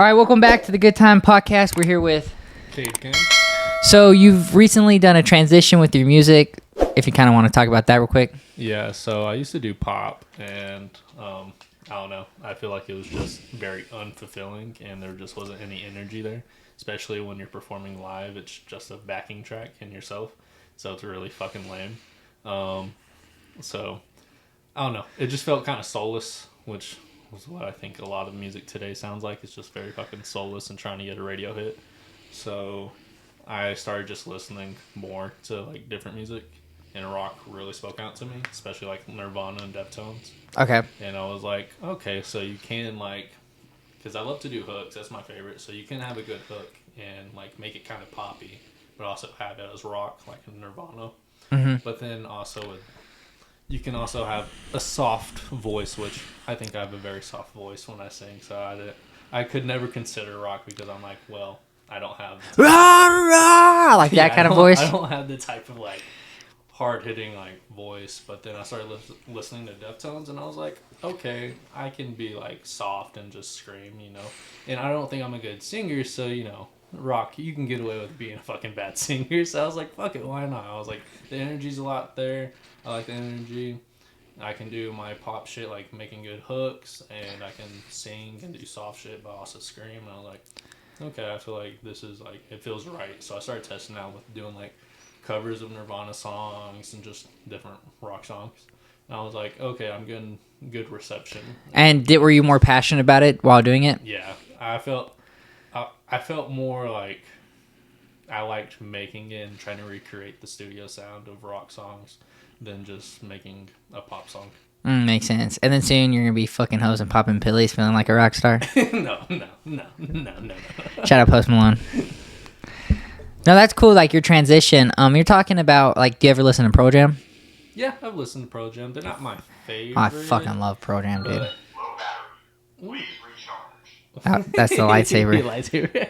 All right, welcome back to the Good Time Podcast. We're here with Kade Kain. So you've recently done a transition with your music. If you kind of want to talk about that real quick. Yeah, so I used to do pop, and I don't know. I feel like it was just very unfulfilling, and there just wasn't any energy there. Especially when you're performing live, it's just a backing track and yourself, so it's really fucking lame. So I don't know. It just felt kind of soulless, which was what I think a lot of music today sounds like. It's just very fucking soulless and trying to get a radio hit. So I started just listening more to like different music, and rock really spoke out to me, especially like Nirvana and Deftones. Okay. And I was like, okay, so you can like, because I love to do hooks, that's my favorite. So you can have a good hook and like make it kind of poppy, but also have it as rock, like in Nirvana. Mm-hmm. But then also you can also have a soft voice, which I think I have a very soft voice when I sing. So I could never consider rock because I'm like, well, I don't have that kind of voice. I don't have the type of like hard hitting like voice. But then I started listening to Deftones, and I was like, okay, I can be like soft and just scream, you know. And I don't think I'm a good singer, so you know, rock, you can get away with being a fucking bad singer. So I was like, fuck it, why not? I was like, the energy's a lot there. I like the energy. I can do my pop shit, like making good hooks, and I can sing and do soft shit, but also scream. And I was like, okay, I feel like this is like, it feels right. So I started testing out with doing like covers of Nirvana songs and just different rock songs. And I was like, okay, I'm getting good reception. And were you more passionate about it while doing it? Yeah, I felt more like I liked making it and trying to recreate the studio sound of rock songs than just making a pop song. Makes sense. And then soon you're gonna be fucking hoes and popping pillies, feeling like a rock star. No. Shout out Post Malone. No, that's cool. Like your transition. You're talking about like, do you ever listen to Pro Jam? Yeah, I've listened to Pro Jam. They're not my favorite. I fucking love Pro Jam, dude. That's the The lightsaber. lightsaber.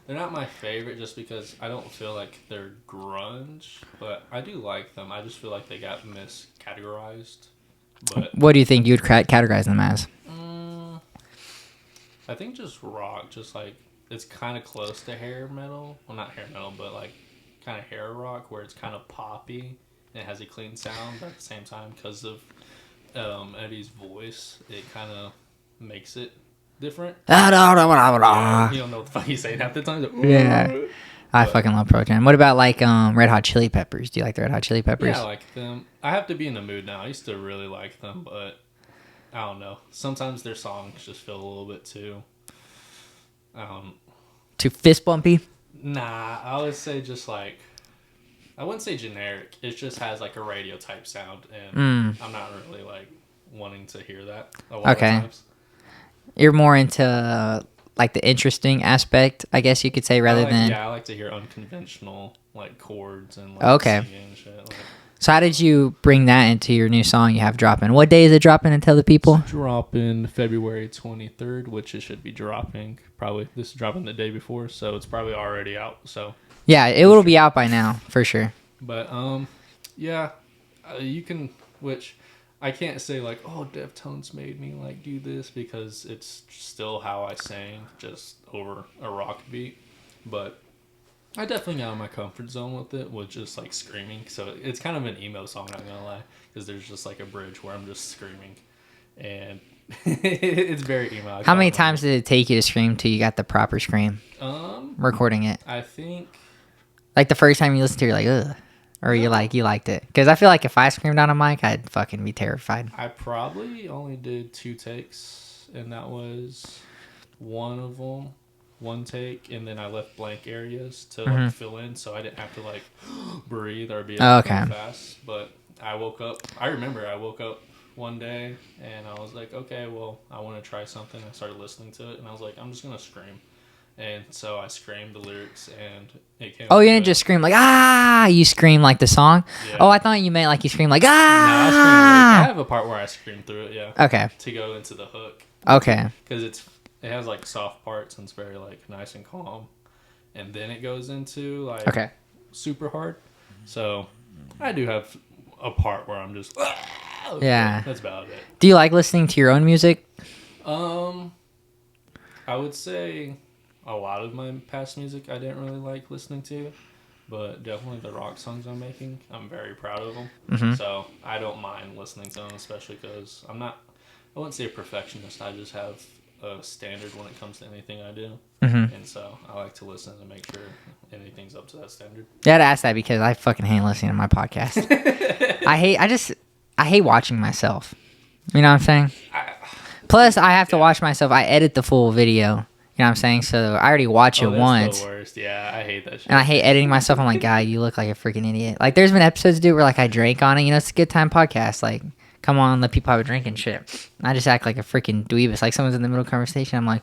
They're not my favorite just because I don't feel like they're grunge, but I do like them. I just feel like they got miscategorized. But What do you think you would categorize them as? I think just rock, just like it's kind of close to hair metal. Well, not hair metal, but like kind of hair rock, where it's kind of poppy and it has a clean sound, but at the same time, because of Eddie's voice, it kind of makes it different. You don't know what the fuck he's saying half the time. Like, Yeah. I fucking love Pro Jam. What about like Red Hot Chili Peppers? Do you like the Red Hot Chili Peppers? Yeah, I like them. I have to be in the mood now. I used to really like them, but I don't know. Sometimes their songs just feel a little bit too... Too fist bumpy? Nah, I would say just like... I wouldn't say generic. It just has like a radio type sound, and I'm not really like wanting to hear that a lot of times. You're more into like the interesting aspect, I guess you could say, rather than... Yeah, I like to hear unconventional like chords and like singing and shit. Like, so how did you bring that into your new song you have dropping? What day is it dropping, and tell the people? it's dropping February 23rd, which it should be dropping. Probably this is dropping the day before, so it's probably already out. So Yeah, it will be out by now, for sure. But yeah, you can, which I can't say like, oh, Deftones made me like do this, because it's still how I sang, just over a rock beat. But I definitely got out of my comfort zone with it, with just like screaming. So it's kind of an emo song, not gonna lie, because there's just like a bridge where I'm just screaming, and it's very emo. How many times did it take you to scream till you got the proper scream? Recording it. I think Like the first time you listened to it, you're like, ugh. Or you liked it? Because I feel like if I screamed on a mic, I'd fucking be terrified. I probably only did 2 takes, and that was one of them. 1 take, and then I left blank areas to like fill in, so I didn't have to like breathe or be fast. But I remember I woke up one day and I was like, okay, well, I want to try something. I started listening to it, and I was like, I'm just gonna scream. And so I screamed the lyrics, and it came. Oh, you didn't just scream like, ah! You scream like the song? Yeah. Oh, I thought you meant like you scream like, ah! No, I have a part where I scream through it, yeah. Okay. To go into the hook. Okay. Because it has like soft parts, and it's very like nice and calm. And then it goes into like super hard. So I do have a part where I'm just... Yeah. That's about it. Do you like listening to your own music? I would say a lot of my past music I didn't really like listening to, but definitely the rock songs I'm making, I'm very proud of them. Mm-hmm. So I don't mind listening to them, especially because I wouldn't say a perfectionist. I just have a standard when it comes to anything I do. Mm-hmm. And so I like to listen and make sure anything's up to that standard. Yeah, I'd ask that because I fucking hate listening to my podcast. I hate watching myself. You know what I'm saying? Plus, I have to watch myself. I edit the full video. You know what I'm saying? So I already watch it once. The worst. Yeah, I hate that shit. And I hate editing myself. I'm like, God, you look like a freaking idiot. Like, there's been episodes, dude, where like I drank on it. You know, it's a good time podcast. Like, come on, let people have a drink and shit. I just act like a freaking dweebus. Like, someone's in the middle of a conversation. I'm like,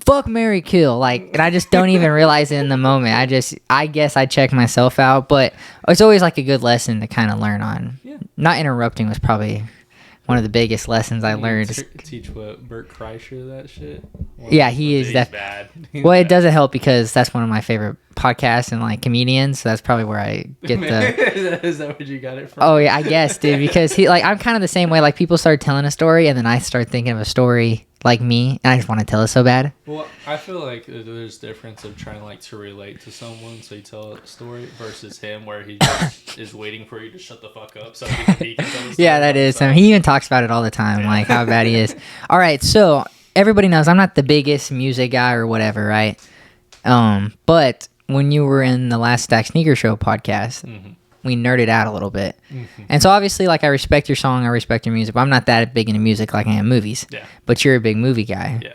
fuck, marry, kill. Like, and I just don't even realize it in the moment. I guess I check myself out. But it's always like a good lesson to kind of learn on. Yeah. Not interrupting was probably one of the biggest lessons I learned. Teach what Bert Kreischer that shit. Yeah, he is bad. Well, it doesn't help because that's one of my favorite podcasts and like comedians. So that's probably where I get the. Is that where you got it from? Oh yeah, I guess, dude. Because he like I'm kind of the same way. Like people start telling a story and then I start thinking of a story like me and I just want to tell it so bad. Well, I feel like there's difference of trying like to relate to someone, so you tell a story versus him where he just is waiting for you to shut the fuck up so he can tell the story. Yeah, that is him. He even talks about it all the time, like how bad he is. All right, so everybody knows I'm not the biggest music guy or whatever, right? But when you were in the last Stack Sneaker Show podcast, we nerded out a little bit. And so obviously, like, I respect your song, I respect your music, but I'm not that big into music like I am movies. Yeah. But you're a big movie guy. Yeah.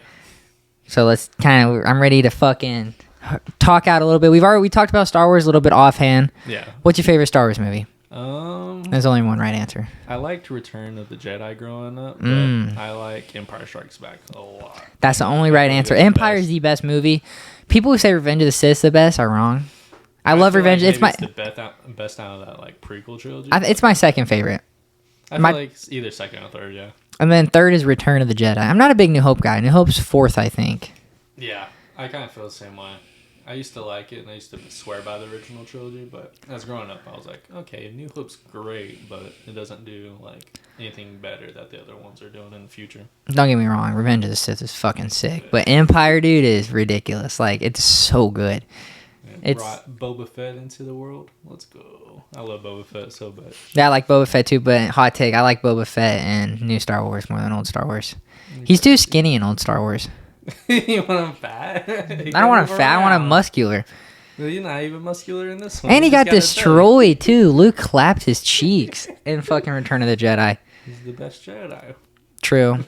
So let's I'm ready to fucking talk out a little bit. We talked about Star Wars a little bit offhand. Yeah. What's your favorite Star Wars movie? There's only one right answer. I liked Return of the Jedi growing up, but I like Empire Strikes Back a lot. That's the only right answer. Empire is the best movie. People who say Revenge of the Sith is the best are wrong. I love Revenge. Like it's the best out of that like prequel trilogy. It's my second favorite. I feel like it's either second or third, yeah. And then third is Return of the Jedi. I'm not a big New Hope guy. New Hope's fourth, I think. Yeah, I kind of feel the same way. I used to like it, and I used to swear by the original trilogy, but as growing up, I was like, okay, New Hope's great, but it doesn't do like anything better that the other ones are doing in the future. Don't get me wrong, Revenge of the Sith is fucking sick, but Empire, dude, is ridiculous. Like, it's so good. It brought Boba Fett into the world. Let's go. I love Boba Fett so bad. Yeah, I like Boba Fett too, but hot take, I like Boba Fett and new Star Wars more than old Star Wars. He's too skinny in old Star Wars. You want him fat? I don't want him fat, I want him muscular. Well, you're not even muscular in this one. And he got destroyed too. Luke clapped his cheeks in fucking Return of the Jedi. He's the best Jedi. True.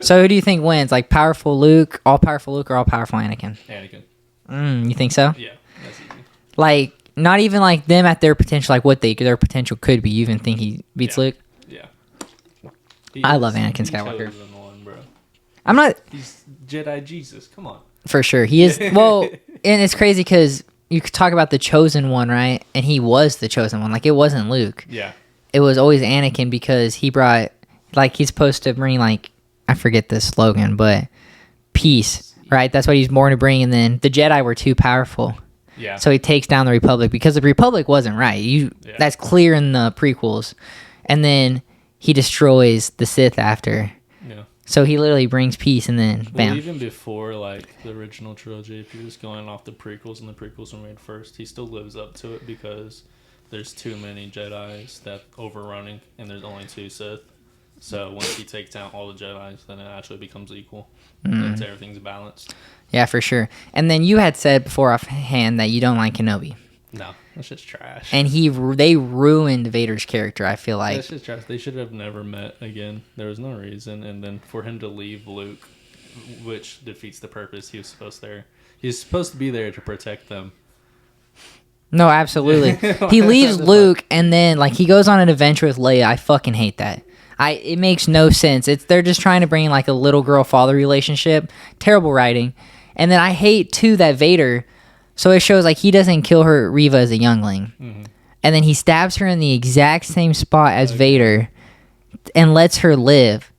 So who do you think wins? Like powerful Luke, all powerful Luke, or all powerful Anakin? Anakin. You think so? Yeah, that's easy. Like, not even like them at their potential, like what their potential could be. You even think he beats Luke? Yeah. I love Anakin Skywalker. One, bro. I'm not. He's Jedi Jesus. Come on. For sure, he is. Well, and it's crazy because you could talk about the chosen one, right? And he was the chosen one. Like, it wasn't Luke. Yeah. It was always Anakin because he brought, like, he's supposed to bring, like, I forget the slogan, but peace, right? That's what he's born to bring. And then the Jedi were too powerful. Yeah. So he takes down the Republic because the Republic wasn't right. That's clear in the prequels. And then he destroys the Sith after. Yeah. So he literally brings peace and then bam. Well, even before like the original trilogy, if you're just going off the prequels and the prequels were made first, he still lives up to it because there's too many Jedis that overrunning and there's only 2 Sith. So once he takes down all the Jedis, then it actually becomes equal. And everything's balanced. Yeah, for sure. And then you had said before offhand that you don't like Kenobi. No, that's just trash. And they ruined Vader's character, I feel like. That's just trash. They should have never met again. There was no reason. And then for him to leave Luke, which defeats the purpose he was supposed there. He's supposed to be there to protect them. No, absolutely. He leaves Luke and then like he goes on an adventure with Leia. I fucking hate that. It makes no sense. They're just trying to bring like a little girl father relationship. Terrible writing. And then I hate too that Vader. So it shows like he doesn't kill her Reva as a youngling, and then he stabs her in the exact same spot as Vader, and lets her live.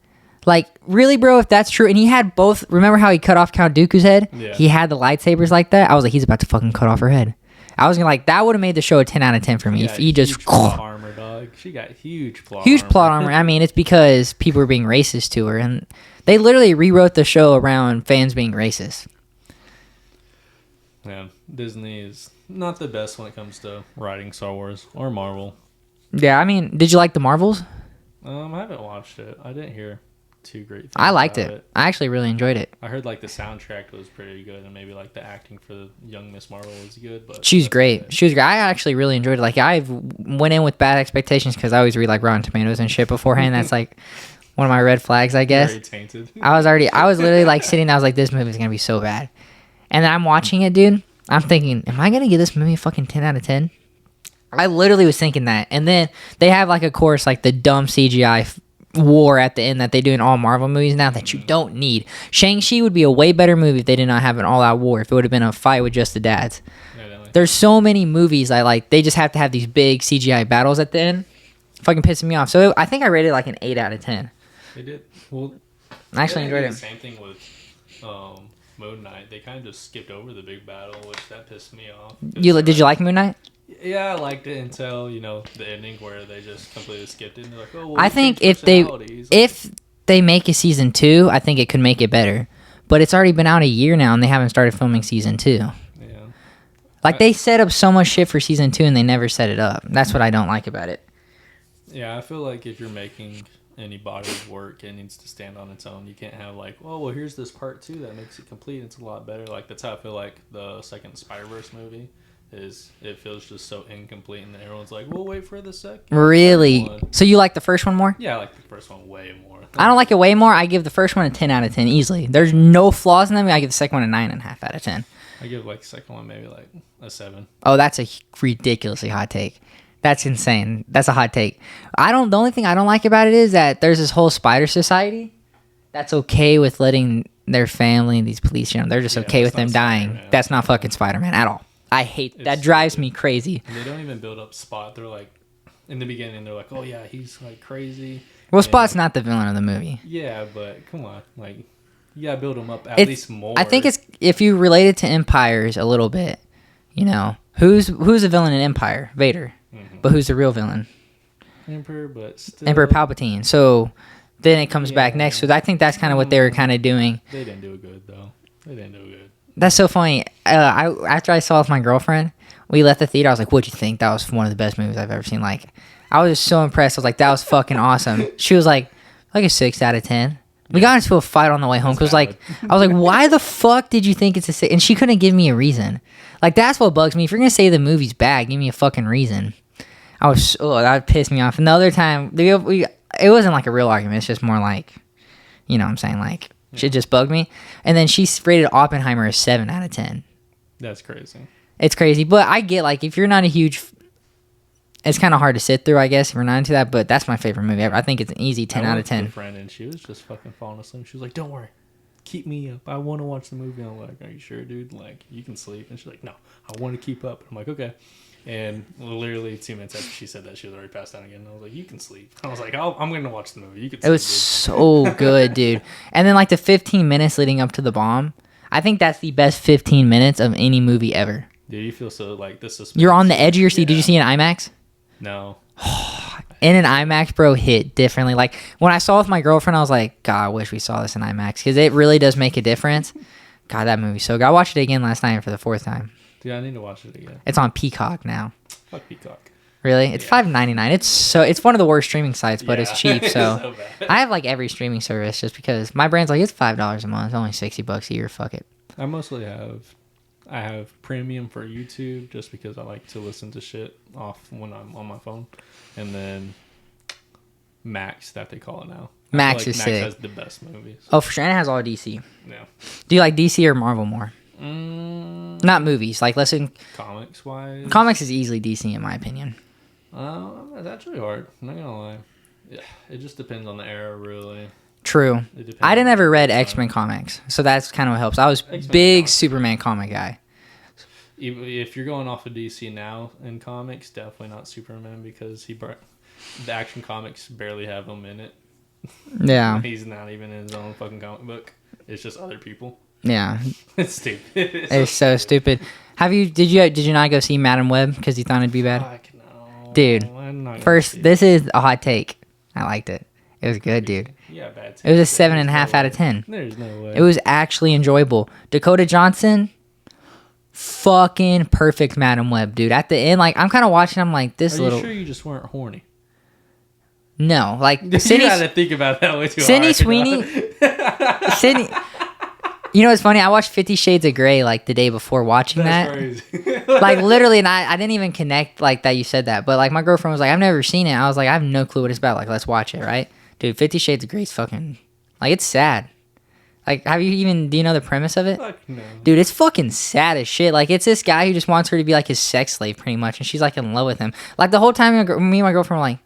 Like really, bro? If that's true, and he had both. Remember how he cut off Count Dooku's head? Yeah. He had the lightsabers like that. I was like, he's about to fucking cut off her head. I was gonna like that would have made the show a 10 out of 10 for me if he just armor dog. She got huge plot Huge armor. plot armor. I mean, it's because people were being racist to her, and they literally rewrote the show around fans being racist. Yeah, Disney is not the best when it comes to writing Star Wars or Marvel. Yeah, I mean, did you like the Marvels? I haven't watched it. I didn't hear too great things I liked about it. I actually really enjoyed it. I heard like the soundtrack was pretty good, and maybe like the acting for young Miss Marvel was good. But She's great. She was great. I actually really enjoyed it. Like, I went in with bad expectations because I always read like Rotten Tomatoes and shit beforehand. That's like one of my red flags, I guess. Very tainted. I was literally like sitting there. I was like, this movie's gonna be so bad. And then I'm watching it, dude. I'm thinking, am I gonna give this movie a fucking 10 out of 10? I literally was thinking that. And then they have like, of course, like the dumb CGI war at the end that they do in all Marvel movies now that you don't need. Shang-Chi would be a way better movie if they did not have an all-out war. If it would have been a fight with just the dads. Yeah, There's so many movies I like. They just have to have these big CGI battles at the end. Fucking pissing me off. So I think I rated like an 8 out of 10. they did. Well, I actually enjoyed the it. same thing with Moon Knight. They kind of just skipped over the big battle, which that pissed me off. Did you like Moon Knight? Yeah, I liked it until the ending where they just completely skipped it. And they're like, oh, well, I think if they make a season 2, I think it could make it better. But it's already been out a year now, and they haven't started filming season 2. Yeah. Like, they set up so much shit for season 2, and they never set it up. That's what I don't like about it. Yeah, I feel like if you're making any body of work, it needs to stand on its own. You can't have like, oh, well, here's this part 2 that makes it complete. It's a lot better. Like, that's how I feel like the second Spider-Verse movie is. It feels just so incomplete, and then everyone's like, we'll wait for the second. Really? One. So you like the first one more? Yeah, I like the first one way more. I don't like it way more. I give the first one a 10 out of 10 easily. There's no flaws in them. I give the second one a 9.5 out of 10. I give like the second one maybe like a 7. Oh, that's a ridiculously hot take. That's insane. That's a hot take. The only thing I don't like about it is that there's this whole spider society that's okay with letting their family, these police, they're just okay with them dying. Spider-Man. That's not fucking Spider-Man at all. I hate that. Drives me crazy. And they don't even build up Spot. They're like, in the beginning, they're like, oh yeah, he's like crazy. Well, Spot's not the villain of the movie. Yeah, but come on, like, you gotta build him up at least more. I think it's, if you relate it to Empires a little bit, who's the villain in Empire? Vader. Mm-hmm. But who's the real villain? Emperor, but still... Emperor Palpatine. So then it comes back next. So I think that's kind of what they were kind of doing. They didn't do good, though. They didn't do good. That's so funny. After I saw it with my girlfriend, we left the theater. I was like, what'd you think? That was one of the best movies I've ever seen. Like, I was just so impressed. I was like, that was fucking awesome. She was like a 6 out of 10. We got into a fight on the way home because I was like, why the fuck did you think it's a 6? And she couldn't give me a reason. Like, that's what bugs me. If you're going to say the movie's bad, give me a fucking reason. That pissed me off. And the other time, it wasn't like a real argument. It's just more like, what I'm saying? Like, shit just bugged me. And then she rated Oppenheimer a 7 out of 10. That's crazy. It's crazy. But I get, like, if you're not a huge... It's kind of hard to sit through, I guess, if you're not into that. But that's my favorite movie ever. I think it's an easy 10 out of 10. I went with a friend, and she was just fucking falling asleep. She was like, don't worry. Keep me up. I want to watch the movie. I'm like, are you sure, dude? Like, you can sleep. And she's like, no, I want to keep up. I'm like, okay. And literally 2 minutes after she said that, she was already passed out again. And I was like, you can sleep. I was like, I'm going to watch the movie. You can sleep. It was so good, dude. And then, like, the 15 minutes leading up to the bomb, I think that's the best 15 minutes of any movie ever. Dude, you feel so, like, this is... You're on the edge of your seat. Yeah. Did you see it in IMAX? No. In an IMAX, bro, hit differently. Like, when I saw it with my girlfriend, I was like, God, I wish we saw this in IMAX. Because it really does make a difference. God, that movie's so good. I watched it again last night for the 4th time. Dude, I need to watch it again. It's on Peacock now. Fuck Peacock. Really? It's $5.99. It's one of the worst streaming sites, but it's cheap. So I have like every streaming service just because my brand's like, it's $5 a month. It's only $60 a year. Fuck it. I have premium for YouTube just because I like to listen to shit off when I'm on my phone, and then Max, that they call it now. Max is sick. Max has the best movies. Oh, for sure. And it has all DC. Yeah. Do you like DC or Marvel more? Not movies. Like, listen. Comics wise. Comics is easily DC in my opinion. It's actually hard. I'm not gonna lie. Yeah, it just depends on the era, really. True. I didn't ever read X-Men comics, so that's kind of what helps. I was big Superman comic guy. If you're going off of DC now in comics, definitely not Superman because the Action Comics barely have him in it. Yeah. He's not even in his own fucking comic book. It's just other people. Yeah. It's stupid. It's so stupid. Did you not go see Madam Web because you thought it'd be bad? Fuck no. Dude, I'm not first, this is a hot take. I liked it. It was good, dude. Yeah, bad taste. It was a 7.5 out of 10. There's no way. It was actually enjoyable. Dakota Johnson, fucking perfect Madam Web, dude. At the end, like, I'm kind of watching, I'm like, this Are little... you sure you just weren't horny? No, like, You gotta think about that way too Sydney hard. Sweeney... Sydney... You know what's funny? I watched 50 Shades of Grey, like, the day before watching That's that. crazy. Like, literally, and I didn't even connect, like, that you said that. But, like, my girlfriend was like, I've never seen it. I was like, I have no clue what it's about. Like, let's watch it, right? Dude, 50 Shades of Grey is fucking... Like, it's sad. Like, do you know the premise of it? Fuck no. Dude, it's fucking sad as shit. Like, it's this guy who just wants her to be, like, his sex slave, pretty much. And she's, like, in love with him. Like, the whole time, me and my girlfriend were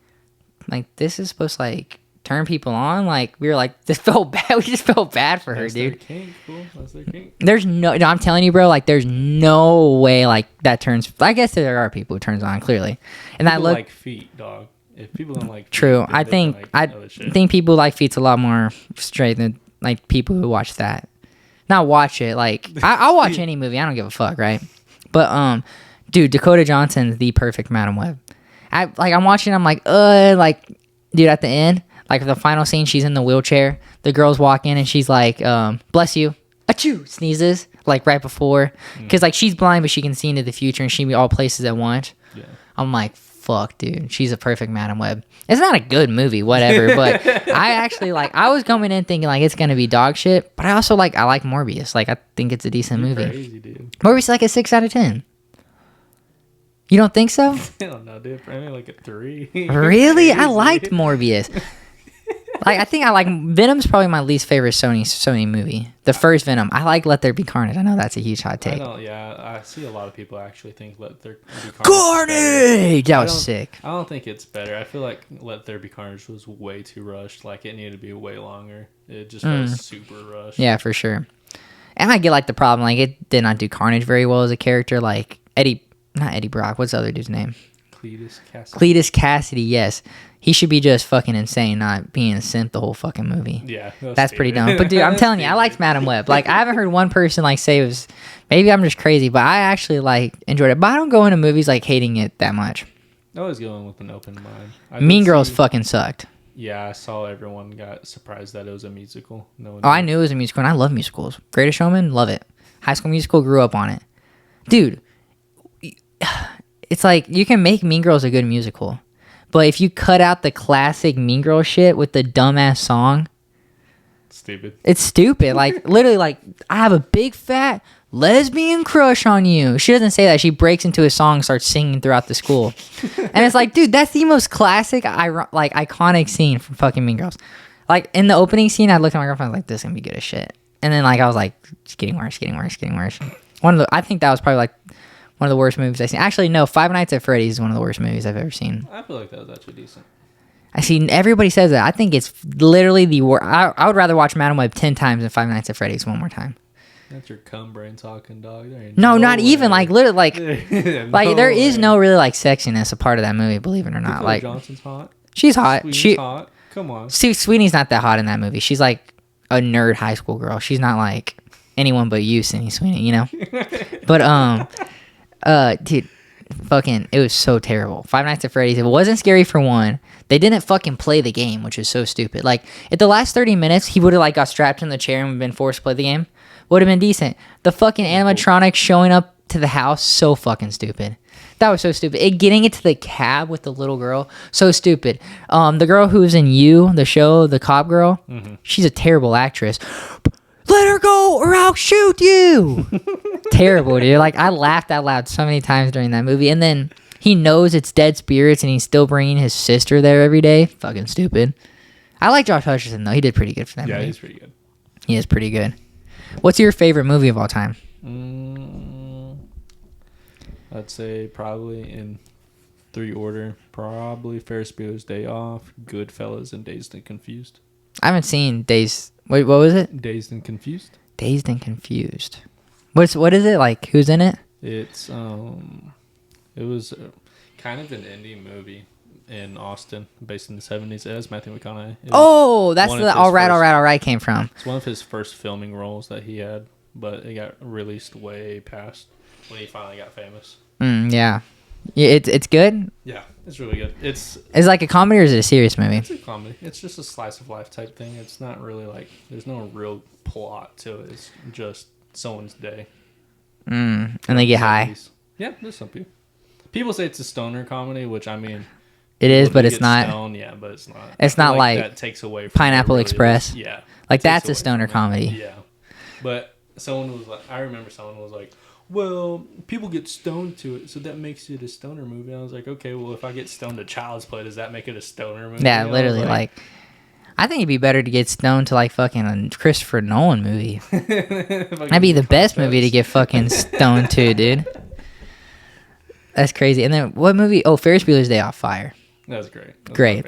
like, this is supposed to, like... turn people on. Like, we were like, this felt bad. We just felt bad for her, dude. Their kink, cool. That's their kink. There's no, I'm telling you, bro, like, there's no way, like, that turns, I guess there are people who turns on, clearly. And People I look, like feet, dog. If people don't like feet, true. then I they think, don't I like other shit. think people like feet's a lot more straight than, like, people who watch that. Not watch it, like, I'll watch any movie. I don't give a fuck, right? But, dude, Dakota Johnson's the perfect Madam Web. I'm watching, I'm like, dude, at the end, like, the final scene, she's in the wheelchair. The girls walk in, and she's like, bless you. Achoo! Sneezes, like, right before. Because, like, she's blind, but she can see into the future, and she can be all places at once. Yeah. I'm like, fuck, dude. She's a perfect Madam Web. It's not a good movie, whatever, but I actually, like, I was coming in thinking, like, it's going to be dog shit, but I also, like, I like Morbius. Like, I think it's a decent movie. Crazy, dude. Morbius is, like, a 6 out of 10. You don't think so? I don't know, dude. Probably like a 3. Really? I liked Morbius. Like, I think I like Venom's probably my least favorite Sony movie. The first Venom. I like Let There Be Carnage. I know that's a huge hot take. I see a lot of people actually think Let There Be Carnage. Carnage! That was sick. I don't think it's better. I feel like Let There Be Carnage was way too rushed. Like, it needed to be way longer. It just was super rushed. Yeah, for sure. And I get, like, the problem. Like, it did not do Carnage very well as a character. Like, not Eddie Brock. What's the other dude's name? Cletus Cassidy, yes. He should be just fucking insane, not being a simp the whole fucking movie. Yeah. That's pretty dumb. But, dude, I'm telling you, I liked Madam Web. Like, I haven't heard one person, like, say it was... Maybe I'm just crazy, but I actually, like, enjoyed it. But I don't go into movies, like, hating it that much. I always go in with an open mind. Mean Girls fucking sucked. Yeah, I saw everyone got surprised that it was a musical. I knew it was a musical, and I love musicals. Greatest Showman, love it. High School Musical, grew up on it. Dude, it's like, you can make Mean Girls a good musical. But if you cut out the classic Mean Girl shit with the dumbass song... Stupid. It's stupid. Like, literally, like, I have a big fat lesbian crush on you. She doesn't say that. She breaks into a song and starts singing throughout the school. And it's like, dude, that's the most classic, iconic scene from fucking Mean Girls. Like, in the opening scene, I looked at my girlfriend, I was like, this is going to be good as shit. And then, like, I was like, it's getting worse. I think that was probably, like, one of the worst movies I've seen. Actually, no, Five Nights at Freddy's is one of the worst movies I've ever seen. I feel like that was actually decent. I see everybody says that. I think it's literally the worst. I would rather watch Madam Web 10 times than Five Nights at Freddy's one more time. That's your cum brain talking, dog. No, not even. Like, literally, like, like, there is way. no really, like, sexiness a part of that movie, believe it or not. Dakota Like, Johnson's hot. She's hot. Sweeney's hot. Come on. See, Sweeney's not that hot in that movie. She's like a nerd high school girl. She's not like anyone but you, Sydney Sweeney, you know? But, dude, fucking, it was so terrible. Five Nights at Freddy's. It wasn't scary for one. They didn't fucking play the game, which is so stupid. Like, at the last 30 minutes, he would have, like, got strapped in the chair and been forced to play the game. Would have been decent. The fucking animatronic showing up to the house, so fucking stupid. That was so stupid. Getting it to the cab with the little girl, so stupid. The girl who's in You, the show, the cop girl, she's a terrible actress. Let her go or I'll shoot you. Terrible, dude. Like, I laughed out loud so many times during that movie. And then he knows it's dead spirits and he's still bringing his sister there every day. Fucking stupid. I like Josh Hutcherson, though. He did pretty good for that movie. Yeah, he's pretty good. He is pretty good. What's your favorite movie of all time? I'd say probably in 3 order. Probably Ferris Bueller's Day Off, Goodfellas, and Dazed and Confused. I haven't seen Dazed. Wait, what was it? Dazed and Confused. Dazed and Confused. What is it? Like, who's in it? It's it was kind of an indie movie in Austin, based in the 70s. It has Matthew McConaughey. Oh, that's the All Right came from. It's one of his first filming roles that he had, but it got released way past when he finally got famous. Yeah. Yeah, it's good. Yeah, it's really good. Is it like a comedy or is it a serious movie? It's a comedy. It's just a slice of life type thing. It's not really like there's no real plot to it. It's just someone's day. And they get high. Yeah, there's some people. People say it's a stoner comedy, which I mean, it is, but it's not. Stoned, yeah, but it's not. It's not like that takes away from Pineapple Express. Yeah, like that's a stoner comedy. Yeah, but someone was like, I remember someone was like, well, people get stoned to it, so that makes it a stoner movie. I was like, okay, well, if I get stoned to Child's Play, does that make it a stoner movie? Yeah, literally, like, I think it'd be better to get stoned to like fucking a Christopher Nolan movie. That'd be the best movie to get fucking stoned to, dude. That's crazy. And then what movie? Oh, Ferris Bueller's Day Off. Fire. That was great. That was great.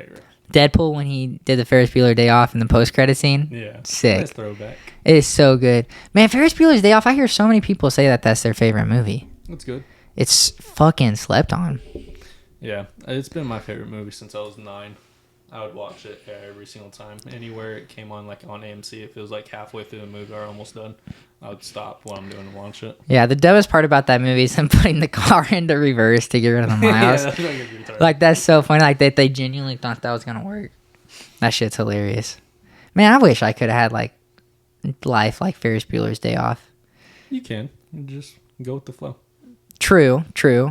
Deadpool when he did the Ferris Bueller Day Off in the post-credit scene. Yeah. Sick. Nice throwback. It is so good. Man, Ferris Bueller's Day Off, I hear so many people say that that's their favorite movie. That's good. It's fucking slept on. Yeah. It's been my favorite movie since I was 9. I would watch it every single time. Anywhere it came on, like on AMC, if it was like halfway through the movie or almost done, I would stop what I'm doing and watch it. Yeah, the dumbest part about that movie is them putting the car into reverse to get rid of the miles. Like, that's so funny. Like, they genuinely thought that was going to work. That shit's hilarious. Man, I wish I could have had, like, life like Ferris Bueller's Day Off. You can. You just go with the flow. True.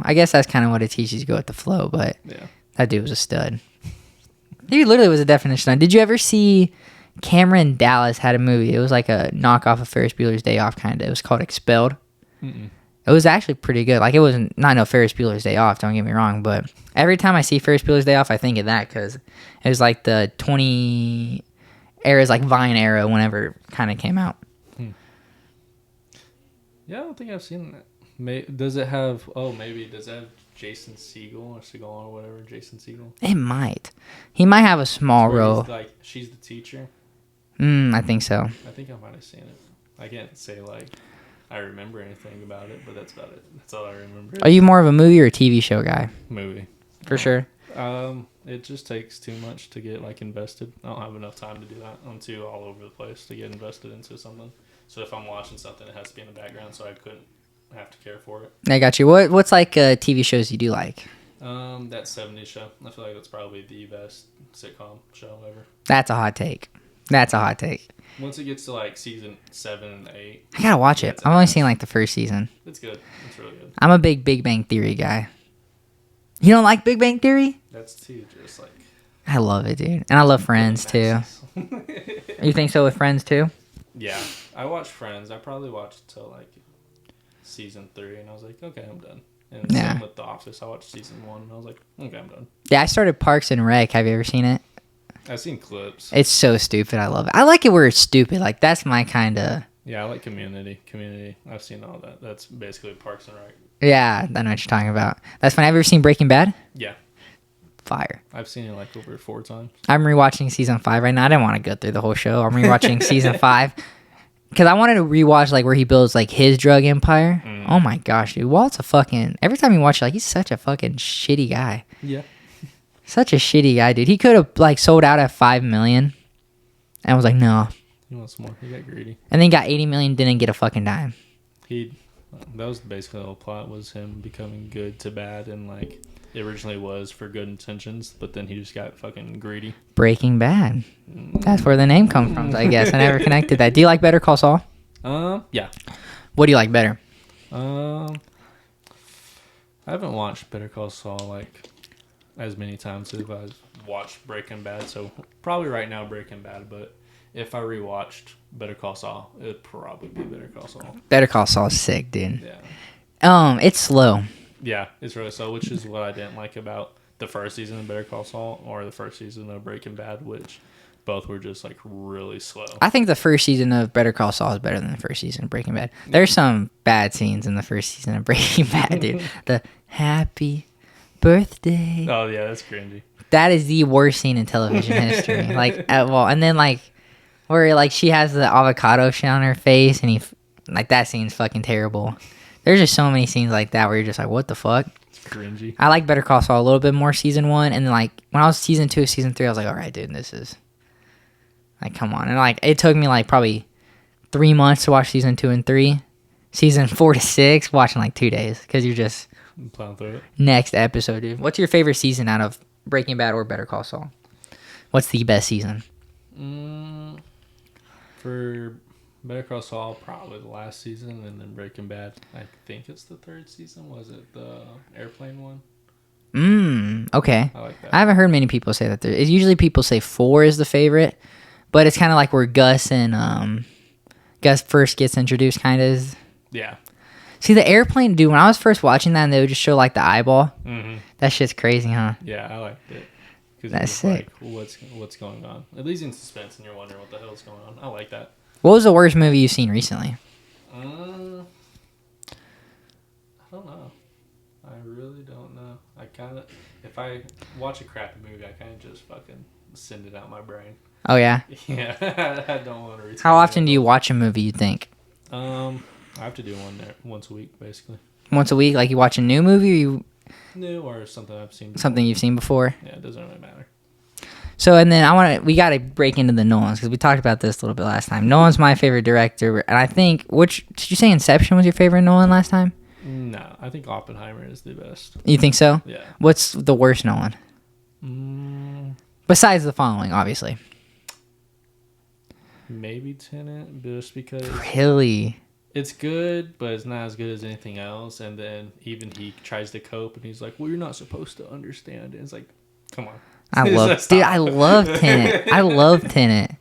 I guess that's kind of what it teaches you to go with the flow, but yeah. That dude was a stud. He literally was a definition. Did you ever see Cameron Dallas had a movie? It was like a knockoff of Ferris Bueller's Day Off, kind of. It was called Expelled. Mm-mm. It was actually pretty good. Like, it wasn't not no Ferris Bueller's Day Off, don't get me wrong, but every time I see Ferris Bueller's Day Off, I think of that because it was like the 20 eras, like Vine era, whenever it kind of came out. Yeah, I don't think I've seen that. Does it have Jason Segel or Segel or whatever? Jason Segel? It might. He might have a small role. Like, she's the teacher? I think so. I think I might have seen it. I can't say, like, I remember anything about it, but that's about it. That's all I remember. Are you more of a movie or TV show guy? Movie. For sure. It just takes too much to get, like, invested. I don't have enough time to do that. I'm too all over the place to get invested into something. So if I'm watching something, it has to be in the background so I couldn't have to care for it. I got you. What's like TV shows you do like? That 70s show. I feel like that's probably the best sitcom show ever. That's a hot take. Once it gets to like season 7 and 8, I gotta watch it. I've only seen like the first season. It's good. It's really good. I'm a Big Bang Theory guy. You don't like Big Bang Theory? That's too just like. I love it, dude, and I love Friends too. You think so with Friends too? Yeah, I watched Friends. I probably watched till like season 3, and I was like, okay, I'm done. And same with The Office. I watched season 1, and I was like, okay, I'm done. Yeah, I started Parks and Rec. Have you ever seen it? I've seen clips. It's so stupid. I love it. I like it where it's stupid. Like, that's my kind of... Yeah, I like Community. I've seen all that. That's basically Parks and Rec. Yeah, I know what you're talking about. That's fine. Have you ever seen Breaking Bad? Yeah. Fire. I've seen it like over 4 times. I'm rewatching season 5 right now. I didn't want to go through the whole show. I'm rewatching season 5 because I wanted to rewatch like where he builds like his drug empire. Oh my gosh, dude. Walt's a fucking... Every time you watch it, like, he's such a fucking shitty guy. Yeah. Such a shitty guy, dude. He could have like sold out at $5 million and was like, no. He wants more. He got greedy. And then he got $80 million, didn't get a fucking dime. That was basically the whole plot, was him becoming good to bad, and like it originally was for good intentions, but then he just got fucking greedy. Breaking Bad. That's where the name comes from, I guess. I never connected that. Do you like Better Call Saul? Yeah. What do you like better? I haven't watched Better Call Saul like as many times as I've watched Breaking Bad, so probably right now Breaking Bad, but if I rewatched Better Call Saul, it'd probably be Better Call Saul. Better Call Saul is sick, dude. Yeah. It's slow. Yeah, it's really slow, which is what I didn't like about the first season of Better Call Saul or the first season of Breaking Bad, which both were just like really slow. I think the first season of Better Call Saul is better than the first season of Breaking Bad. There's some bad scenes in the first season of Breaking Bad, dude. The happy birthday. Oh yeah, that's cringy. That is the worst scene in television history. Like, and then like where like she has the avocado shit on her face, and like that scene's fucking terrible. There's just so many scenes like that where you're just like, what the fuck? It's cringy. I like Better Call Saul a little bit more season 1, and then like when I was season 2, season 3, I was like, all right, dude, this is like, come on. And like it took me like probably 3 months to watch season 2 and 3. Season 4 to 6, watching like 2 days, because you're just, Plow through it. next episode, dude. What's your favorite season out of Breaking Bad or Better Call Saul? What's the best season? For Better Call Saul, probably the last season, and then Breaking Bad, I think it's the third season. Was it the airplane one? Okay. I like that. I haven't heard many people say that. Usually people say 4 is the favorite, but it's kind of like where Gus and Gus first gets introduced, kind of. Yeah. See, the airplane, dude, when I was first watching that and they would just show like the eyeball, Mm-hmm. that shit's crazy, huh? Yeah, I liked it. That's sick. Like, what's going on? It leaves you in suspense and you're wondering what the hell's going on. I like that. What was the worst movie you've seen recently? I don't know. I really don't know. I kind of, if I watch a crappy movie, I kind of just fucking send it out my brain. Oh, yeah? Yeah, I don't want to read. How often do you watch a movie, you think? I have to do one there once a week, basically. Once a week? Like you watch a new movie or you... New or something I've seen before. Something you've seen before? Yeah, it doesn't really matter. So, and then we got to break into the Nolans, because we talked about this a little bit last time. Nolan's my favorite director, and I think, did you say Inception was your favorite Nolan last time? No, I think Oppenheimer is the best. You think so? Yeah. What's the worst Nolan? Besides the following, obviously. Maybe Tenet, just because... Really? It's good, but it's not as good as anything else. And then even he tries to cope, and he's like, "Well, you're not supposed to understand it." It's like, come on. I love Tenet. I love Tenet.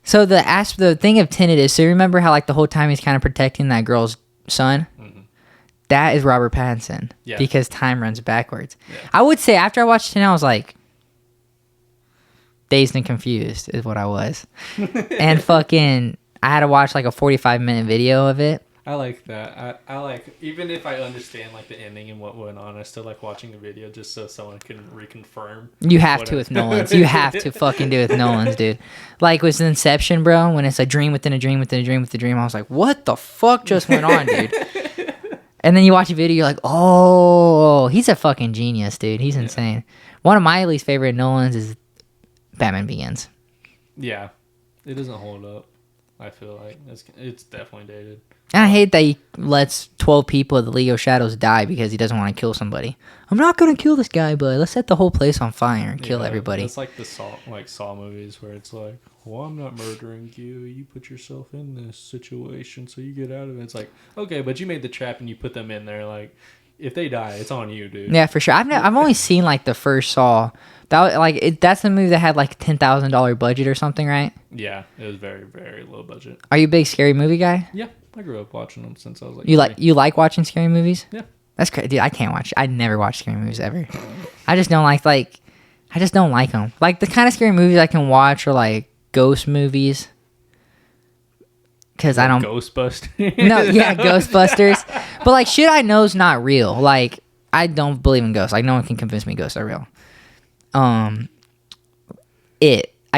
So the thing of Tenet is, so you remember how like the whole time he's kind of protecting that girl's son? Mm-hmm. That is Robert Pattinson. Yeah. Because time runs backwards. Yeah. I would say after I watched Tenet, I was like, dazed and confused is what I was. And fucking, I had to watch like a 45-minute video of it. I like that. I like, even if I understand like the ending and what went on, I still like watching the video just so someone can reconfirm. You have to with Nolan's. You have to fucking do it with Nolan's, dude. Like with Inception, bro, when it's a dream within a dream within a dream within a dream, I was like, what the fuck just went on, dude? And then you watch a video, you're like, oh, he's a fucking genius, dude. He's insane. One of my least favorite Nolan's is Batman Begins. Yeah. It doesn't hold up, I feel like. It's definitely dated. And I hate that he lets 12 people of the League of Shadows die because he doesn't want to kill somebody. I'm not going to kill this guy, but let's set the whole place on fire and kill everybody. It's like the Saw movies where it's like, well, I'm not murdering you. You put yourself in this situation, so you get out of it. It's like, okay, but you made the trap and you put them in there. Like, if they die, it's on you, dude. Yeah, for sure. I've only seen like the first Saw. That's the movie that had like $10,000 budget or something, right? Yeah, it was very, very low budget. Are you a big scary movie guy? Yeah, I grew up watching them since I was like. You like watching scary movies? Yeah. That's crazy, dude. I can't watch. I never watch scary movies ever. I just don't like I just don't like them. Like the kind of scary movies I can watch are like ghost movies. Because I don't. Ghostbusters. No, yeah, Ghostbusters. But like shit I know is not real. Like I don't believe in ghosts. Like no one can convince me ghosts are real. I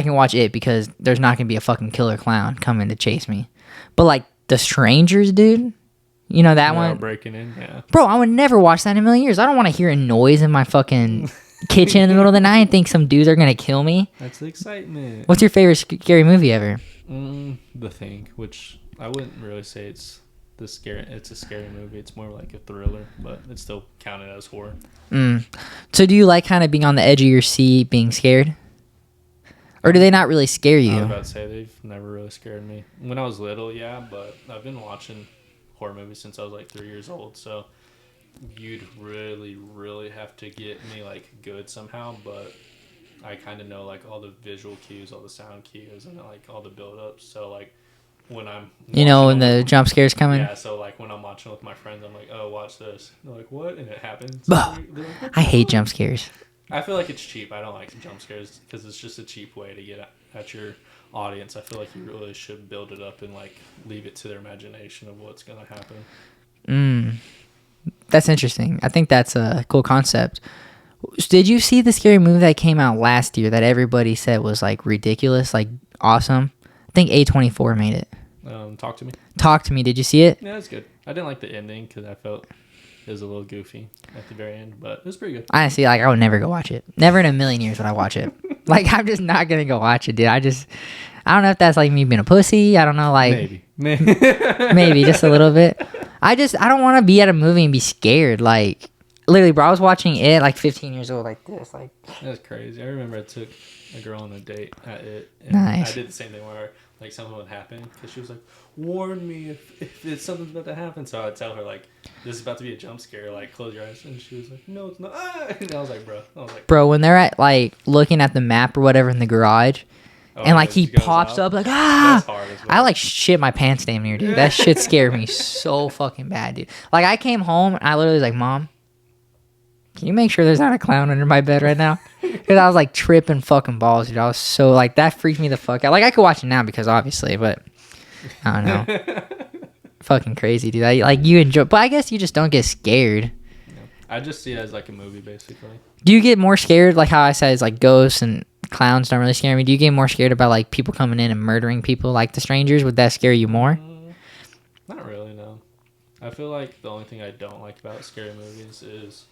can watch it because there's not gonna be a fucking killer clown coming to chase me. But like The Strangers, dude. You know that one? Breaking in, yeah. Bro, I would never watch that in a million years. I don't want to hear a noise in my fucking kitchen in the middle of the night and think some dudes are gonna kill me. That's the excitement. What's your favorite scary movie ever? The Thing, which I wouldn't really say it's a scary movie. It's more like a thriller, but it's still counted as horror. So do you like kind of being on the edge of your seat, being scared? Or do they not really scare you? I was about to say they've never really scared me. When I was little, yeah, but I've been watching horror movies since I was like 3 years old, so you'd really, really have to get me like good somehow, but I kind of know like all the visual cues, all the sound cues, and like all the build-ups, so like when I'm when the jump scare's coming? Yeah, so like when I'm watching with my friends, I'm like, oh, watch this. They're like, what? And it happens. I hate jump scares. I feel like it's cheap. I don't like jump scares because it's just a cheap way to get at your audience. I feel like you really should build it up and like leave it to their imagination of what's going to happen. That's interesting. I think that's a cool concept. Did you see the scary movie that came out last year that everybody said was like ridiculous, like awesome? I think A24 made it. Talk to Me. Talk to Me. Did you see it? Yeah, it's good. I didn't like the ending because I felt it was a little goofy at the very end, but it was pretty good. Honestly, like I would never go watch it. Never in a million years would I watch it. Like I'm just not gonna go watch it, dude. I don't know if that's like me being a pussy. I don't know, like maybe maybe just a little bit. I don't want to be at a movie and be scared. Like, literally, bro, I was watching it like 15 years old, like this. Like, that's crazy. I remember I took a girl on a date at it. And nice. I did the same thing where like something would happen because she was like, warn me if it's something's about to happen. So I'd tell her like, this is about to be a jump scare. Like, close your eyes. And she was like, no, it's not. Ah! And I was like, bro, when they're at like looking at the map or whatever in the garage, and like he pops up like that's hard as well. I like shit my pants damn near, dude. That shit scared me so fucking bad, dude. Like I came home and I literally was like, Mom, can you make sure there's not a clown under my bed right now? Because I was like tripping fucking balls, dude. I was so like, that freaked me the fuck out. Like I could watch it now because obviously, but I don't know. Fucking crazy, dude. Like you enjoy, but I guess you just don't get scared. Yeah. I just see it as like a movie, basically. Do you get more scared, like how I said, it's like ghosts and clowns don't really scare me? Do you get more scared about like people coming in and murdering people, like the strangers? Would that scare you more? Not really, no. I feel like the only thing I don't like about scary movies is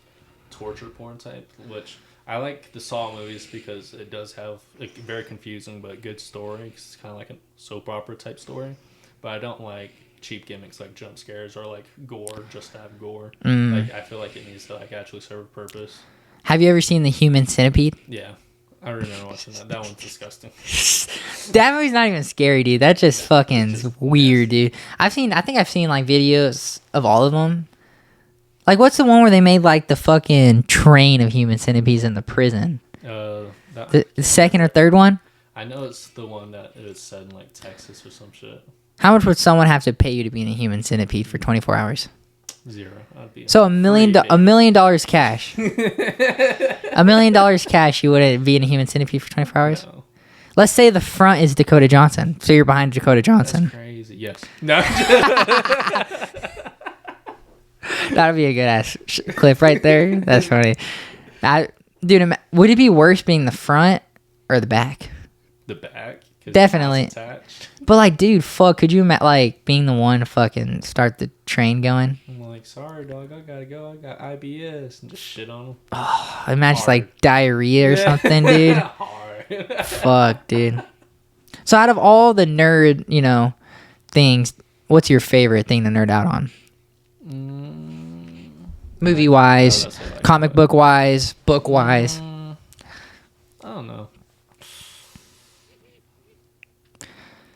torture porn type, which I like the Saw movies because it does have a very confusing but good story. It's kind of like a soap opera type story, but I don't like cheap gimmicks like jump scares or like gore just to have gore. Like I feel like it needs to like actually serve a purpose. Have you ever seen The Human Centipede? Yeah, I remember watching that. That one's disgusting. That movie's not even scary, dude. That's just fucking weird, dude. I think I've seen like videos of all of them. Like, what's the one where they made like the fucking train of human centipedes in the prison? The second or third one? I know it's the one that is set in like Texas or some shit. How much would someone have to pay you to be in a human centipede for 24 hours? 0. I'd be so $1 million cash. $1 million cash, you wouldn't be in a human centipede for 24 hours? No. Let's say the front is Dakota Johnson. So you're behind Dakota Johnson. That's crazy. Yes. No. That'd be a good ass clip right there. That's funny. Dude, would it be worse being the front or the back? The back? Definitely. But like, dude, fuck, could you imagine like being the one to fucking start the train going? I'm like, sorry, dog, I gotta go. I got IBS, and just shit on them. Oh, imagine like diarrhea or something, dude. Hard. Fuck, dude. So out of all the nerd, things, what's your favorite thing to nerd out on? Movie wise, comic book wise, book wise. I don't know.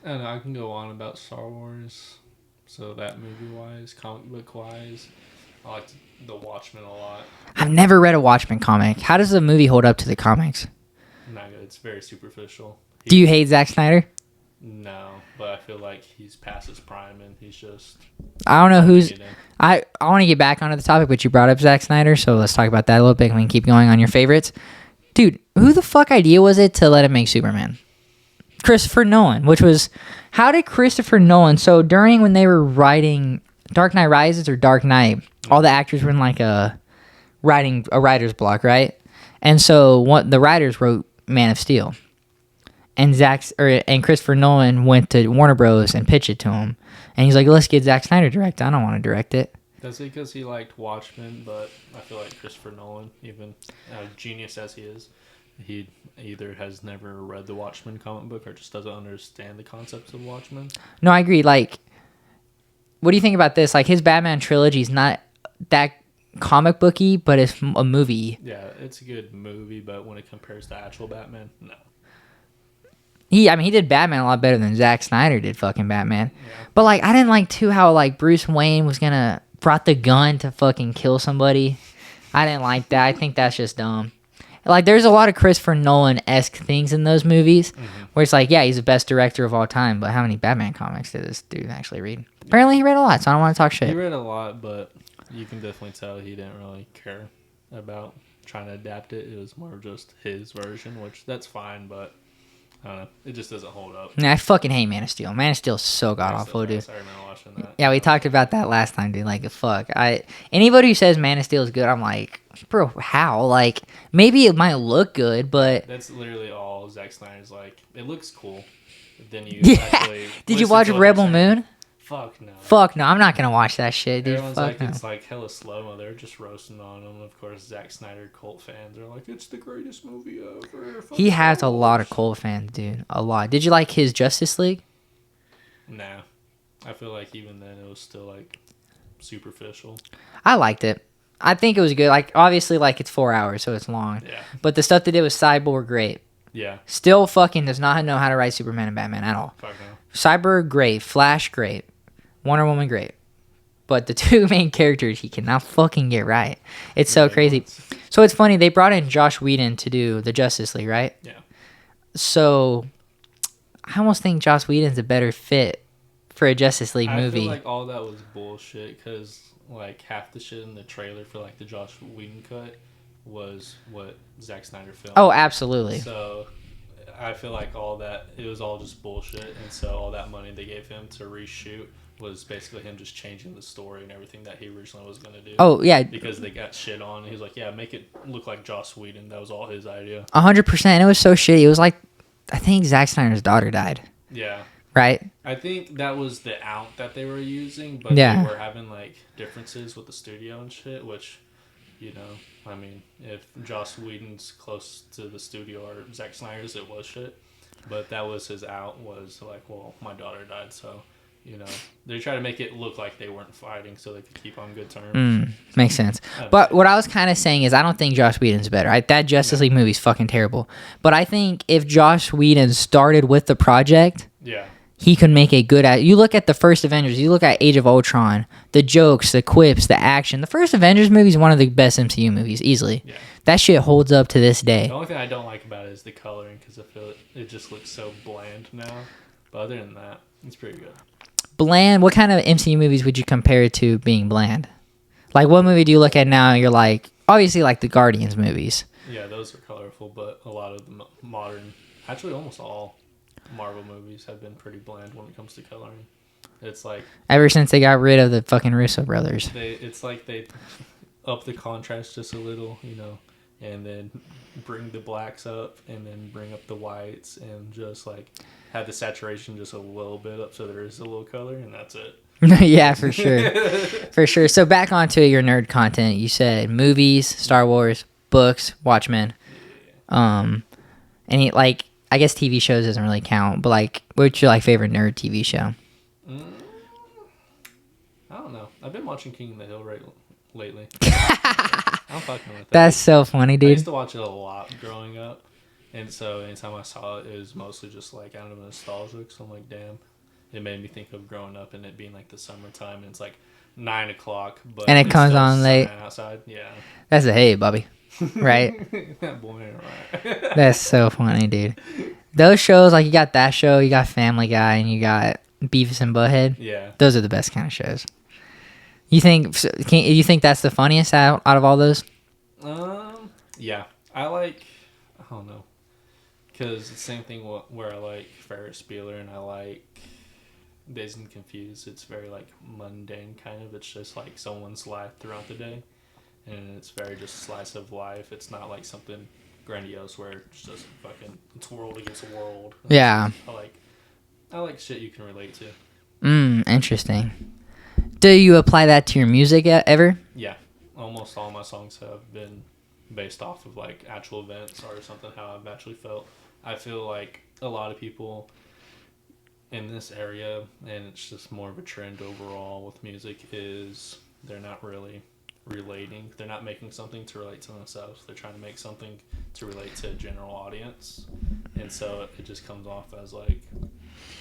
I don't know. I can go on about Star Wars. So that movie wise, comic book wise, I like The Watchmen a lot. I've never read a Watchmen comic. How does the movie hold up to the comics? Not good. It's very superficial. Do you hate Zack Snyder? No, but I feel like he's past his prime and he's just... I don't know who's... I want to get back onto the topic, but you brought up Zack Snyder, so let's talk about that a little bit. We can keep going on your favorites. Dude, who the fuck idea was it to let him make Superman? Christopher Nolan, which was... How did Christopher Nolan... So during when they were writing Dark Knight Rises or Dark Knight, all the actors were in like a writer's block, right? And so the writers wrote Man of Steel. And Christopher Nolan went to Warner Bros. And pitched it to him. And he's like, let's get Zack Snyder to direct it. I don't want to direct it. That's because he liked Watchmen, but I feel like Christopher Nolan, even genius as he is, he either has never read the Watchmen comic book or just doesn't understand the concepts of Watchmen. No, I agree. Like, what do you think about this? Like, his Batman trilogy is not that comic booky, but it's a movie. Yeah, it's a good movie, but when it compares to actual Batman, no. He did Batman a lot better than Zack Snyder did fucking Batman. Yeah. But, like, I didn't like, too, how, like, Bruce Wayne was brought the gun to fucking kill somebody. I didn't like that. I think that's just dumb. Like, there's a lot of Christopher Nolan-esque things in those movies where it's like, yeah, he's the best director of all time, but how many Batman comics did this dude actually read? Apparently he read a lot, so I don't want to talk shit. He read a lot, but you can definitely tell he didn't really care about trying to adapt it. It was more of just his version, which that's fine, but I don't know. It just doesn't hold up. Yeah, I fucking hate Man of Steel. Man of Steel's so god-awful, dude. I remember watching that. Yeah, we talked about that last time, dude. Like, fuck. Anybody who says Man of Steel is good, I'm like, bro, how? Like, maybe it might look good, but... That's literally all Zack Snyder's like. It looks cool. But then you actually... Did you watch Rebel Moon? Fuck no. Fuck no, I'm not gonna watch that shit, dude. Everyone's fuck like, no. It's like hella slow-mo. They're just roasting on him. Of course, Zack Snyder cult fans are like, it's the greatest movie ever. He has a lot of cult fans, dude. A lot. Did you like his Justice League? Nah. I feel like even then it was still like... superficial. I liked it. I think it was good. Like, obviously, like, it's 4 hours, so it's long. Yeah. But the stuff they did with Cyborg, great. Yeah. Still fucking does not know how to write Superman and Batman at all. Fuck no. Cyborg, great. Flash, great. Wonder Woman, great. But the two main characters, he cannot fucking get right. It's so crazy. So it's funny, they brought in Josh Whedon to do the Justice League, right? Yeah. So I almost think Josh Whedon's a better fit for a Justice League movie. I feel like all that was bullshit because like half the shit in the trailer for like the Josh Whedon cut was what Zack Snyder filmed. Oh, absolutely. So I feel like all that, it was all just bullshit, and so all that money they gave him to reshoot was basically him just changing the story and everything that he originally was going to do. Oh, yeah. Because they got shit on. He was like, yeah, make it look like Joss Whedon. That was all his idea. 100%. It was so shitty. It was like, I think Zack Snyder's daughter died. Yeah. Right? I think that was the out that they were using, but yeah. they were having, like, differences with the studio and shit, which, you know, I mean, if Joss Whedon's close to the studio or Zack Snyder's, it was shit. But that was his out, was like, well, my daughter died, so... You know, they try to make it look like they weren't fighting so they could keep on good terms. Makes sense. But what I was kind of saying is I don't think Joss Whedon's better. That Justice League movie's fucking terrible. But I think if Joss Whedon started with the project, he could make a good... You look at the first Avengers, you look at Age of Ultron, the jokes, the quips, the action. The first Avengers movie is one of the best MCU movies, easily. Yeah. That shit holds up to this day. The only thing I don't like about it is the coloring because I feel it just looks so bland now. But other than that, it's pretty good. Bland, what kind of MCU movies would you compare it to being bland? Like, what movie do you look at now and you're like, obviously, like the Guardians movies. Yeah, those are colorful, but a lot of the modern, actually almost all Marvel movies have been pretty bland when it comes to coloring. It's like... Ever since they got rid of the fucking Russo brothers. It's like they up the contrast just a little, you know, and then bring the blacks up and then bring up the whites and just like... Have the saturation just a little bit up so there is a little color, and that's it. Yeah, for sure. For sure. So back onto your nerd content. You said movies, Star Wars, books, Watchmen. Any, like, I guess TV shows doesn't really count, but, like, what's your, like, favorite nerd TV show? I don't know. I've been watching King of the Hill lately. I'm fucking with that. That's so funny, dude. I used to watch it a lot growing up. And so anytime I saw it, it was mostly just like kind of nostalgic. So I'm like, damn, it made me think of growing up and it being like the summertime and it's like 9 o'clock, but and it comes on late outside. Yeah, that's a hey, Bobby, right? That boy, right? That's so funny, dude. Those shows, like you got that show, you got Family Guy, and you got Beavis and Butthead. Yeah, those are the best kind of shows. You think that's the funniest out of all those? Yeah, I don't know. Because it's the same thing where I like Ferris Bueller and I like Dazed and Confused. It's very like mundane kind of. It's just like someone's life throughout the day. And it's very just slice of life. It's not like something grandiose where it's just fucking it's world against world. Yeah. I like shit you can relate to. Interesting. Do you apply that to your music ever? Yeah. Almost all my songs have been based off of like actual events or something how I've actually felt. I feel like a lot of people in this area, and it's just more of a trend overall with music, is they're not really relating. They're not making something to relate to themselves. They're trying to make something to relate to a general audience. And so it just comes off as like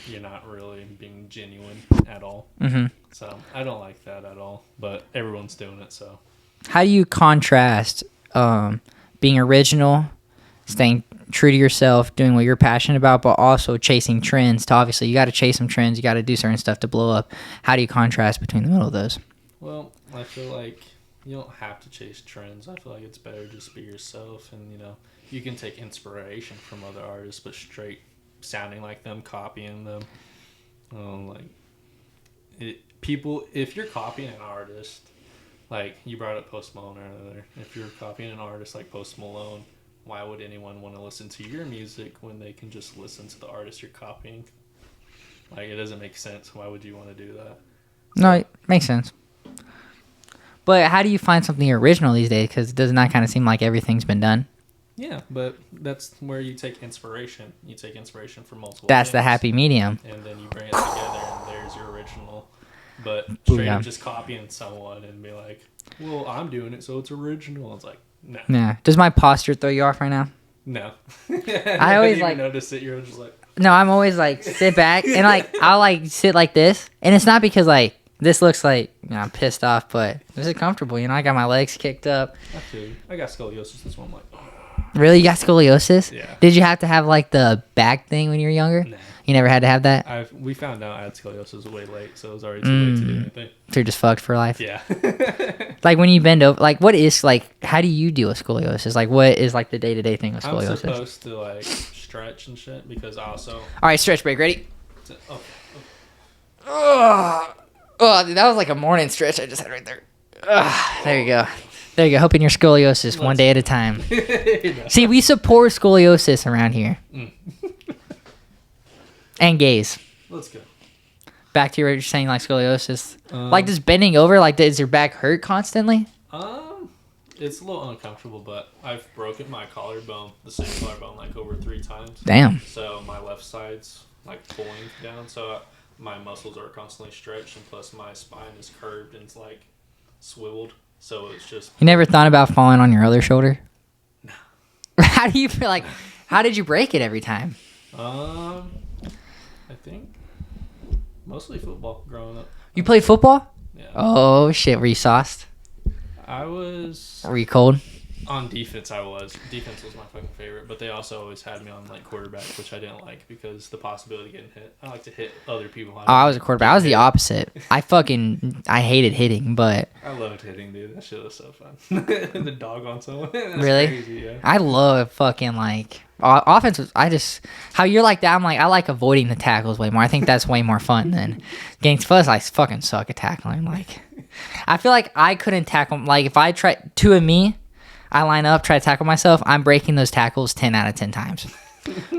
you're not really being genuine at all. Mm-hmm. So I don't like that at all, but everyone's doing it, so. How do you contrast being original, staying true to yourself, doing what you're passionate about, but also chasing trends? To obviously, you got to chase some trends. You got to do certain stuff to blow up. How do you contrast between the middle of those? Well, I feel like you don't have to chase trends. I feel like it's better just be yourself, and you know, you can take inspiration from other artists, but straight sounding like them, copying them, if you're copying an artist, like you brought up Post Malone earlier, if you're copying an artist like Post Malone, why would anyone want to listen to your music when they can just listen to the artist you're copying? Like, it doesn't make sense. Why would you want to do that? No, it makes sense. But how do you find something original these days? Because doesn't that kind of seem like everything's been done? Yeah, but that's where you take inspiration. You take inspiration from multiple That's things, the happy medium. and then you bring it together, and there's your original. But straight Yeah. up just copying someone and be like, well, I'm doing it, so it's original. It's like, no. Yeah. Does my posture throw you off right now? No. I always didn't like even notice it. You're just like, no. I'm always like sit back and like I'll like sit like this, and it's not because like this looks like I'm pissed off, but this is comfortable. I got my legs kicked up. I got scoliosis. That's why I'm like, oh. Really, you got scoliosis? Yeah. Did you have to have like the back thing when you were younger? Nah. You never had to have that. We found out I had scoliosis way late, so it was already too late to do anything. So you're just fucked for life. Yeah. Like when you bend over, like what is like? How do you deal with scoliosis? Like what is like the day-to-day thing with scoliosis? I'm supposed to like stretch and shit because I also. All right, stretch break. Ready? Okay. Oh, dude, that was like a morning stretch I just had right there. There you go. There you go. Hoping your scoliosis one day at a time. See, we support scoliosis around here. And gays. Let's go. Back to what you're saying, like scoliosis. Like just bending over, like does your back hurt constantly? It's a little uncomfortable, but I've broken my collarbone, the same collarbone, like over 3 times. Damn. So my left side's like pulling down, so my muscles are constantly stretched, and plus my spine is curved and it's like swiveled, so it's just. You never thought about falling on your other shoulder? No. How do you feel like? How did you break it every time? I think mostly football growing up. You played football? Yeah. Oh shit! Were you sauced? I was Were you cold? on defense. Defense was my fucking favorite, but they also always had me on like quarterback, which I didn't like because the possibility of getting hit. I like to hit other people. Oh, I was a quarterback. I was the opposite. I hated hitting, but I loved hitting, dude. That shit was so fun. The dog on someone. That's really, crazy, yeah. I love fucking like offense. How you're like that. I'm like I like avoiding the tackles way more. I think that's way more fun than getting. Plus, I fucking suck at tackling. Like, I feel like I couldn't tackle. Like if I try two of me. I line up, try to tackle myself, I'm breaking those tackles 10 out of 10 times.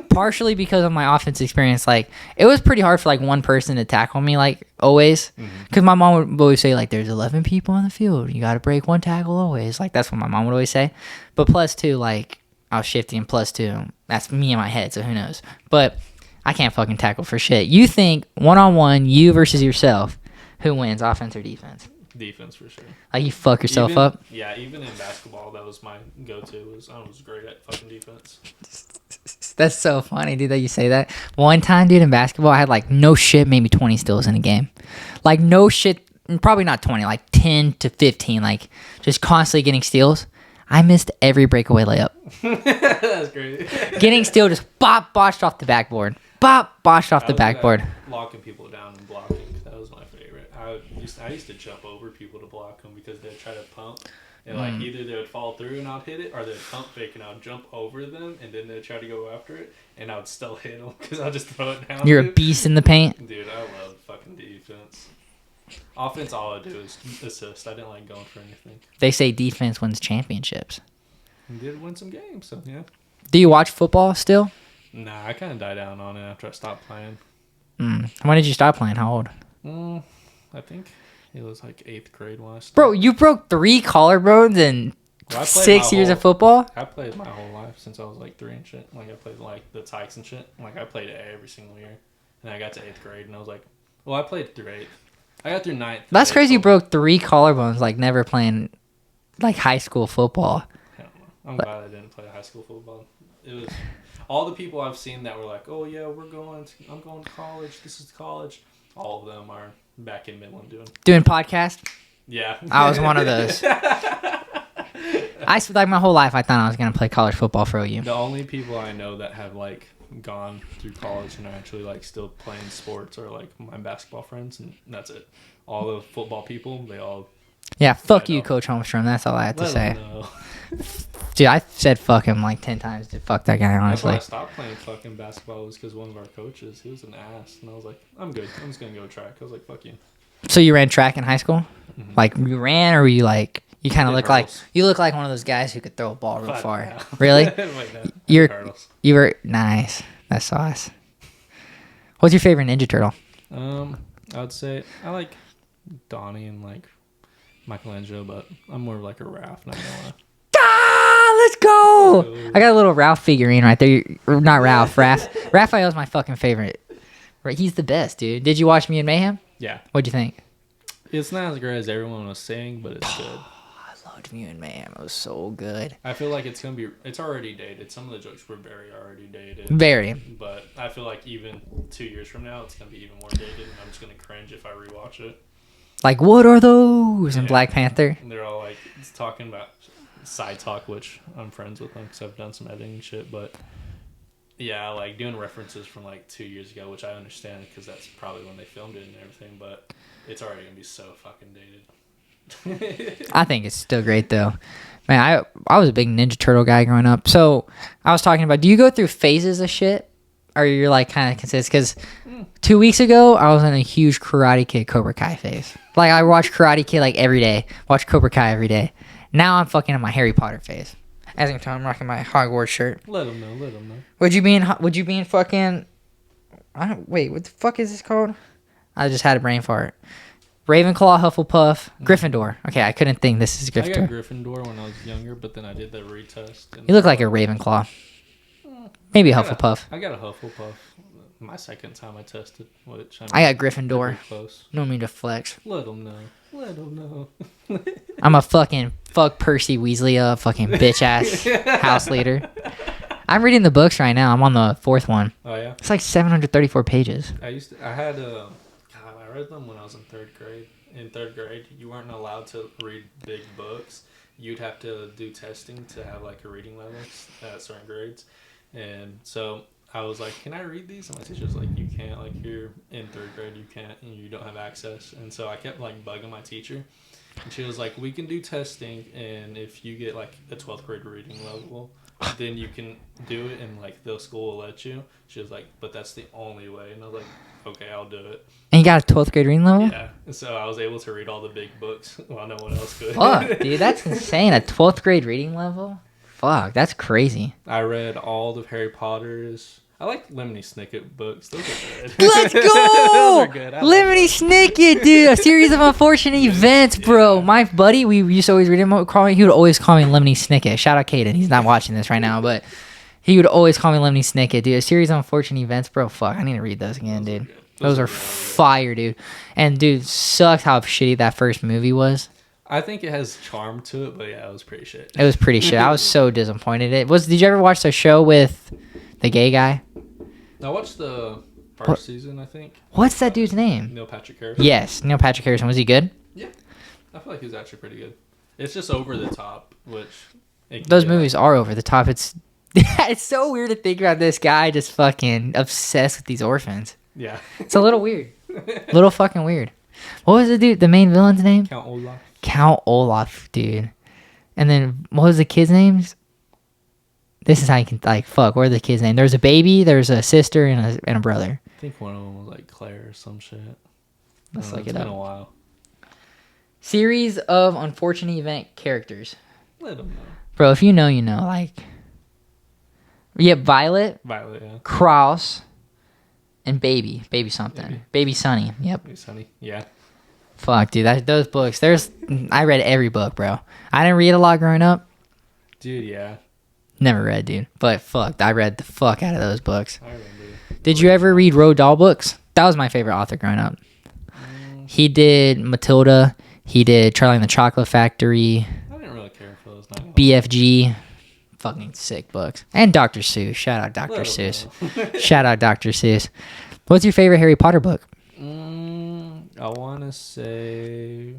Partially because of my offense experience. Like, it was pretty hard for, like, one person to tackle me, like, always. Because my mom would always say, like, there's 11 people on the field. You got to break one tackle always. Like, that's what my mom would always say. But plus, two, like, I was shifting. Plus, two, that's me in my head, so who knows. But I can't fucking tackle for shit. You think, one-on-one, you versus yourself, who wins, offense or defense? Defense for sure. Like you fuck yourself up? Yeah, even in basketball, that was my go-to. I was great at fucking defense. That's so funny, dude, that you say that. One time, dude, in basketball, I had like no shit, maybe 20 steals in a game. Like no shit, probably not 20, like 10 to 15, like just constantly getting steals. I missed every breakaway layup. That's great. Getting steal, just botched off the backboard. Botched off the backboard. Locking people down and blocking. That was my favorite. I used to jump over people to block them because they'd try to pump. And like either they would fall through and I'd hit it, or they'd pump fake and I'd jump over them and then they'd try to go after it and I would still hit them because I'd just throw it down. You're a beast in the paint. Dude, I love fucking defense. Offense, all I do is assist. I didn't like going for anything. They say defense wins championships. I did win some games, so yeah. Do you watch football still? Nah, I kind of died down on it after I stopped playing. When did you stop playing? How old? I think it was like 8th grade when I started. Bro, you broke 3 collarbones in 6 years of football? I played my whole life since I was like 3 and shit. Like I played like the Tykes and shit. Like I played every single year. And I got to 8th grade and I was like, well, I played through 8th. I got through 9th. That's crazy you broke 3 collarbones, like never playing like high school football. I don't know. I'm glad I didn't play high school football. It was all the people I've seen that were like, oh yeah, I'm going to college. This is college. All of them are back in Midland doing podcast. Yeah, I was one of those. Like my whole life, I thought I was gonna play college football for OU. The only people I know that have like gone through college and are actually like still playing sports are like my basketball friends, and that's it. All the football people, they all. Yeah, fuck you, Coach Holmstrom. That's all I have to say. Dude, I said fuck him like 10 times to fuck that guy, honestly. That's why I stopped playing fucking basketball was because one of our coaches, he was an ass. And I was like, I'm good. I'm just going to go track. I was like, fuck you. So you ran track in high school? Mm-hmm. Like you ran, or were you like, you kind of look like, you look like one of those guys who could throw a ball real far. No. Really? Wait, no. You were, nice. That's sauce. What's your favorite Ninja Turtle? I would say I like Donnie and like Michelangelo, but I'm more of like a Raph, not gonna lie. Let's go! I got a little Ralph figurine right there. Not Ralph, Raph. Raphael's my fucking favorite. He's the best, dude. Did you watch Me and Mayhem? Yeah. What'd you think? It's not as great as everyone was saying, but it's good. I loved Mutant Mayhem. It was so good. I feel like it's already dated. Some of the jokes were very already dated. Very. But I feel like even 2 years from now, it's gonna be even more dated, and I'm just gonna cringe if I rewatch it. Like, what are those in Black Panther? And they're all like talking about side talk, which I'm friends with them because I've done some editing shit. But yeah, like doing references from like 2 years ago, which I understand because that's probably when they filmed it and everything. But it's already gonna be so fucking dated. I think it's still great though. Man, I was a big Ninja Turtle guy growing up. So I was talking about, do you go through phases of shit? Or you're like kind of consistent? Because 2 weeks ago, I was in a huge Karate Kid Cobra Kai phase. Like I watch Karate Kid like every day. Watch Cobra Kai every day. Now I'm fucking in my Harry Potter phase. As you can tell, I'm rocking my Hogwarts shirt. Let them know. Let them know. Would you be in fucking... Wait, what the fuck is this called? I just had a brain fart. Ravenclaw, Hufflepuff, Gryffindor. Okay, I couldn't think this is Gryffindor. I got Gryffindor when I was younger, but then I did the retest. You look like a Ravenclaw. Maybe a Hufflepuff. I got a Hufflepuff. My second time I tested, which I got Gryffindor. Close. No mean to flex. Let them know. Let them know. I'm a fucking fuck Percy Weasley up, fucking bitch ass house leader. I'm reading the books right now. I'm on the fourth one. Oh yeah. It's like 734 pages. I read them when I was in third grade. In third grade, you weren't allowed to read big books. You'd have to do testing to have like a reading level at certain grades. And so I was like, can I read these? And my teacher was like, you can't. Like, you're in third grade, you can't, and you don't have access. And so I kept like bugging my teacher. And she was like, we can do testing, and if you get like a 12th grade reading level, then you can do it, and like the school will let you. She was like, but that's the only way. And I was like, okay, I'll do it. And you got a 12th grade reading level? Yeah. And so I was able to read all the big books while no one else could. Fuck, dude, that's insane. A 12th grade reading level? Fuck, that's crazy. I read all the Harry Potters. I like Lemony Snicket books. Those are good. Let's go! Those are good. Lemony Snicket, dude. A series of unfortunate events, bro. My buddy, we used to always read him. He would always call me Lemony Snicket. Shout out Kade. He's not watching this right now, but he would always call me Lemony Snicket, dude. A series of unfortunate events, bro. Fuck, I need to read those again, dude. Those are fire, dude. And, dude, sucks how shitty that first movie was. I think it has charm to it, but yeah, it was pretty shit. It was pretty shit. I was so disappointed. Did you ever watch the show with the gay guy? I watched the first season, I think. What's that dude's name? Neil Patrick Harris. Yes, Neil Patrick Harrison. Was he good? Yeah. I feel like he was actually pretty good. It's just over the top, which... Those movies are over the top. It's so weird to think about this guy just fucking obsessed with these orphans. Yeah. It's a little weird. A little fucking weird. What was the dude, the main villain's name? Count Olaf. Count Olaf, dude. And then, what was the kid's names? This is how you can, like, fuck, what are the kids' names? There's a baby, there's a sister, and a brother. I think one of them was, like, Claire or some shit. Let's look it up. It's been a while. Series of unfortunate event characters. Let them know. Bro, if you know, you know. Like, yeah, Violet, yeah. Kraus, and Baby something. Baby Sunny. Yep. Baby Sunny. Yeah. Fuck, dude. Those books. I read every book, bro. I didn't read a lot growing up. Dude, yeah. Never read, dude. But fuck, I read the fuck out of those books. I remember. Did you ever read Roald Dahl books? That was my favorite author growing up. He did Matilda. He did Charlie and the Chocolate Factory. I didn't really care for those. BFG. Fucking sick books. And Dr. Seuss. Shout out Dr. Seuss. Shout out Dr. Seuss. What's your favorite Harry Potter book? I want to say...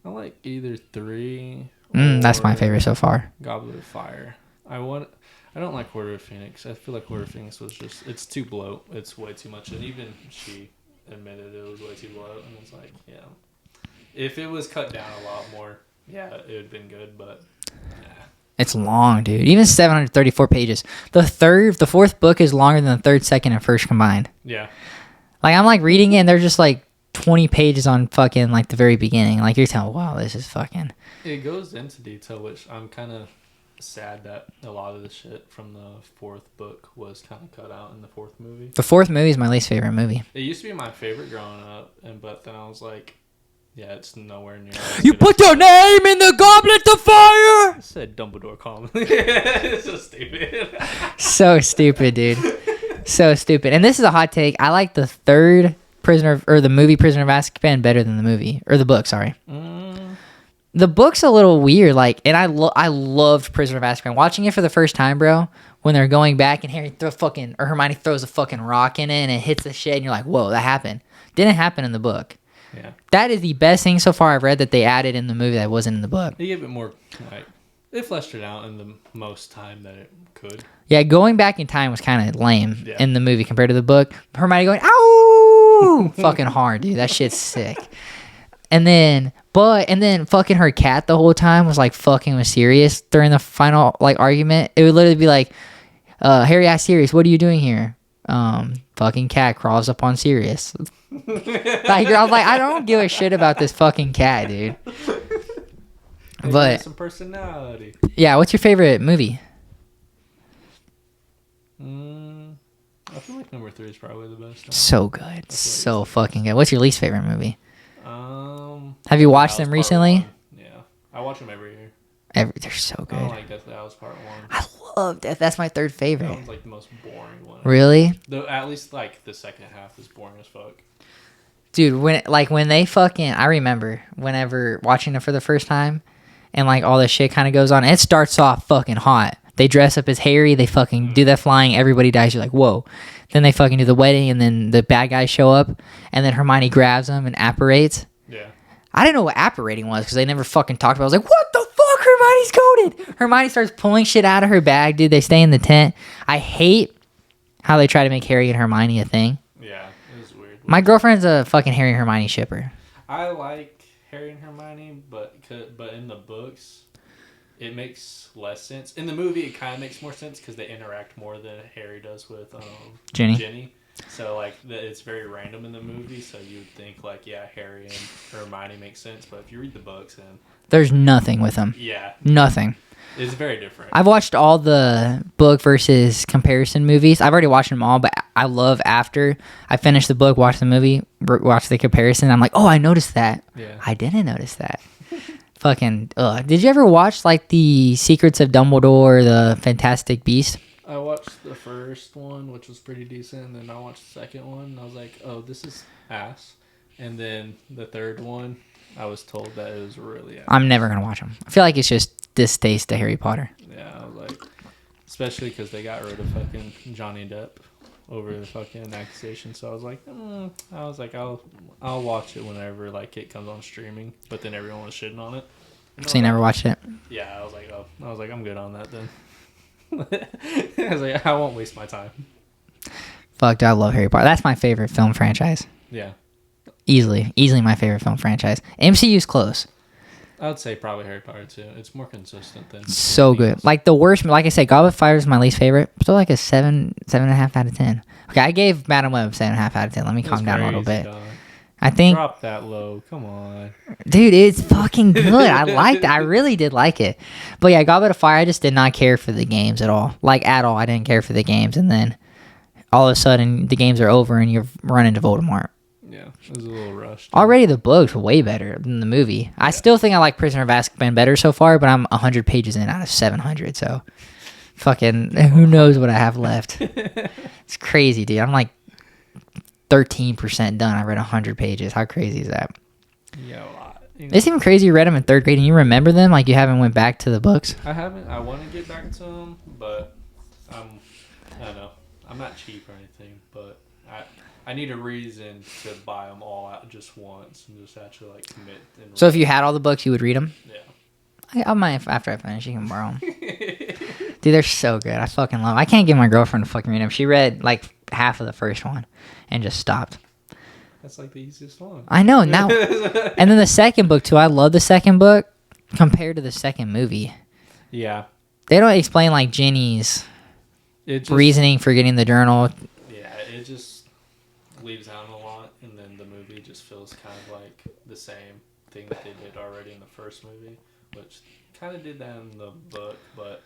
I like either 3... That's my favorite so far. Goblet of Fire. I don't like Order of Phoenix. I feel like Order of Phoenix was just... It's too bloat. It's way too much. And even she admitted it was way too bloat. And it's like, yeah. If it was cut down a lot more, yeah, it would have been good. But, yeah. It's long, dude. Even 734 pages. The fourth book is longer than the third, second, and first combined. Yeah. Like, I'm like reading it and they're just like 20 pages on fucking like the very beginning. Like, you're telling, wow, this is fucking... It goes into detail, which I'm kind of sad that a lot of the shit from the fourth book was kind of cut out in the fourth movie. The fourth movie is my least favorite movie. It used to be my favorite growing up, but then I was like, yeah, it's nowhere near. You put your name in the goblet of fire! I said Dumbledore calmly. It's so stupid. So stupid, dude. So stupid. And this is a hot take. I like the third the movie Prisoner of Azkaban better than the movie or the book. Sorry. Mm. The book's a little weird, like, and I loved Prisoner of Azkaban. Watching it for the first time, bro, when they're going back and Hermione throws a fucking rock in it and it hits the shit, and you're like, whoa, that happened. Didn't happen in the book. Yeah. That is the best thing so far I've read that they added in the movie that wasn't in the book. They gave it more, like, they fleshed it out in the most time that it could. Yeah, going back in time was kind of lame in the movie compared to the book. Hermione going, ow! Fucking hard, dude. That shit's sick. And then fucking her cat the whole time was like fucking with Sirius during the final like argument. It would literally be like, Harry asked Sirius, "What are you doing here?" Fucking cat crawls up on Sirius. Like, I was like, I don't give a shit about this fucking cat, dude. But some personality. Yeah, what's your favorite movie? I feel like number 3 is probably the best. So good, so fucking good. What's your least favorite movie? Have you watched them recently? 1. Yeah, I watch them every year. They're so good. I don't like that was part 1. I love Death. That's my third favorite. That one's like the most boring one. Really? Though at least like the second half is boring as fuck. Dude, when they fucking, I remember whenever watching it for the first time, and like all this shit kind of goes on. It starts off fucking hot. They dress up as Harry. They fucking do that flying. Everybody dies. You're like, whoa. Then they fucking do the wedding, and then the bad guys show up, and then Hermione grabs them and apparates. Yeah. I didn't know what apparating was because they never fucking talked about it. I was like, what the fuck? Hermione's coded. Hermione starts pulling shit out of her bag, dude. They stay in the tent. I hate how they try to make Harry and Hermione a thing. Yeah, it was weird. My girlfriend's a fucking Harry and Hermione shipper. I like Harry and Hermione, but in the books, it makes less sense. In the movie, it kind of makes more sense because they interact more than Harry does with Ginny. So, like, it's very random in the movie, so you would think, like, yeah, Harry and Hermione makes sense, but if you read the books, then... There's nothing with them. Yeah. Nothing. It's very different. I've watched all the book versus comparison movies. I've already watched them all, but I love after I finish the book, watch the movie, watch the comparison, I'm like, oh, I noticed that. Yeah. I didn't notice that. Fucking, did you ever watch, like, the Secrets of Dumbledore, the Fantastic Beasts? I watched the first one, which was pretty decent, and then I watched the second one, and I was like, oh, this is ass. And then the third one, I was told that it was really ass. I'm never going to watch them. I feel like it's just distaste to Harry Potter. Yeah, I was like, especially because they got rid of fucking Johnny Depp over the fucking accusation, so I was like, I'll watch it whenever, like, it comes on streaming, but then everyone was shitting on it. So you never watched it? Yeah, I was like, I'm good on that then. I was like, I won't waste my time. Fuck, I love Harry Potter. That's my favorite film franchise. Yeah. Easily my favorite film franchise. MCU's close. I would say probably Harry Potter too. It's more consistent than... So good. Else. Like the worst, like I said, Goblet of Fire is my least favorite. Still like a 7.5 out of 10. Okay, I gave Madam Web 7.5 out of 10. Let me calm down a little bit. Dog. I think... Drop that low. Come on. Dude, it's fucking good. I liked it. I really did like it. But yeah, Goblet of Fire, I just did not care for the games at all. Like, at all. I didn't care for the games. And then all of a sudden, the games are over and you're running to Voldemort. Yeah, it was a little rushed. Already the book's way better than the movie. I still think I like Prisoner of Azkaban better so far, but I'm 100 pages in out of 700, so fucking who knows what I have left. It's crazy, dude. I'm like 13% done. I read 100 pages. How crazy is that? Yeah, a lot. It's even crazy you read them in 3rd grade and you remember them like you haven't went back to the books. I haven't. I want to get back to them, but I don't know. I'm not cheap or anything, but I need a reason to buy them all out just once and just actually like commit. And so if you had all the books, you would read them? Yeah. I might, after I finish, you can borrow them. Dude, they're so good. I fucking love them. I can't get my girlfriend to fucking read them. She read like half of the first one and just stopped. That's like the easiest one. I know. Now, and then the second book too. I love the second book compared to the second movie. Yeah. They don't explain like Ginny's reasoning for getting the journal. Yeah, it just leaves out a lot, and then the movie just feels kind of like the same thing that they did already in the first movie, which kind of did that in the book, but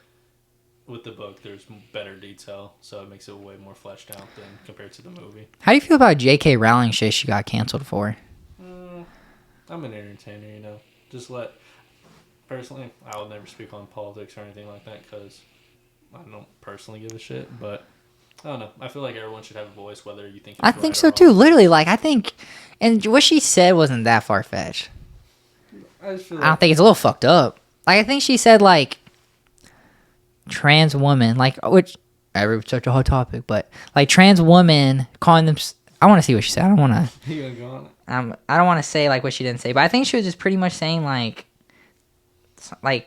with the book there's better detail, so it makes it way more fleshed out than compared to the movie. How do you feel about J.K. Rowling shit she got canceled for? I'm an entertainer, you know. Personally, I would never speak on politics or anything like that because I don't personally give a shit, but I don't know. I feel like everyone should have a voice, whether you think. It's I right think or so wrong. too. Literally, like I think, and what she said wasn't that far fetched. I just feel I don't think it's a little fucked up. Like I think she said like trans woman, like which every such a hot topic, but like trans woman calling them. I want to see what she said. I don't want to. You gonna go on it? I don't want to say like what she didn't say, but I think she was just pretty much saying like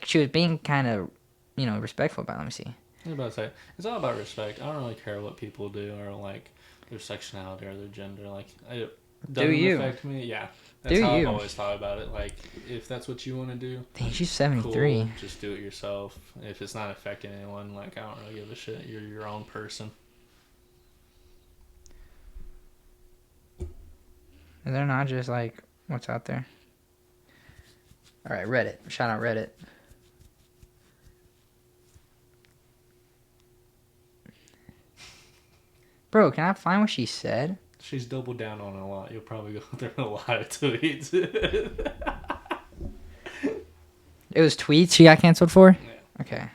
she was being kind of, respectful about it. Let me see. I was about to say, it's all about respect. I don't really care what people do or like their sexuality or their gender. Like, it doesn't affect me. Yeah, that's how I've always thought about it. Like, if that's what you want to do, dang, she's 73. cool, just do it yourself. If it's not affecting anyone, like I don't really give a shit. You're your own person. Is there not just like what's out there? All right, Reddit. Shout out Reddit. Bro, can I find what she said? She's doubled down on it a lot. You'll probably go through a lot of tweets. It was tweets she got canceled for? Yeah. Okay.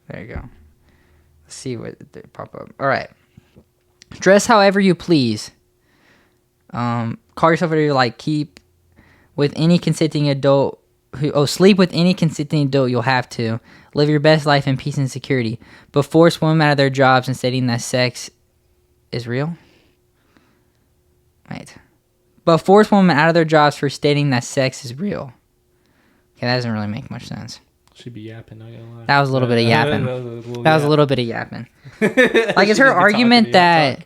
There you go. Let's see what they pop up. All right. Dress however you please. Call yourself whatever you like. Keep with any consenting adult. Sleep with any consenting adult you'll have to. Live your best life in peace and security. But force women out of their jobs and stating that sex is real? Wait. But force women out of their jobs for stating that sex is real. Okay, that doesn't really make much sense. She'd be yapping, not gonna lie. That was a little bit of yapping. That was a little bit of yapping. Like, is her argument that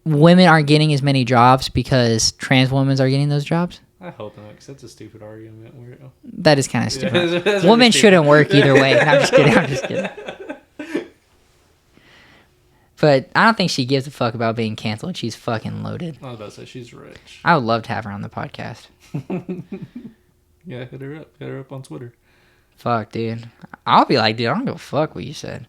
women aren't getting as many jobs because trans women are getting those jobs? I hope not, because that's a stupid argument. That is kind of stupid. Women shouldn't work either way. No, I'm just kidding. But I don't think she gives a fuck about being canceled. She's fucking loaded. I was about to say, she's rich. I would love to have her on the podcast. Yeah, hit her up. Hit her up on Twitter. Fuck, dude. I'll be like, dude, I don't give a fuck what you said.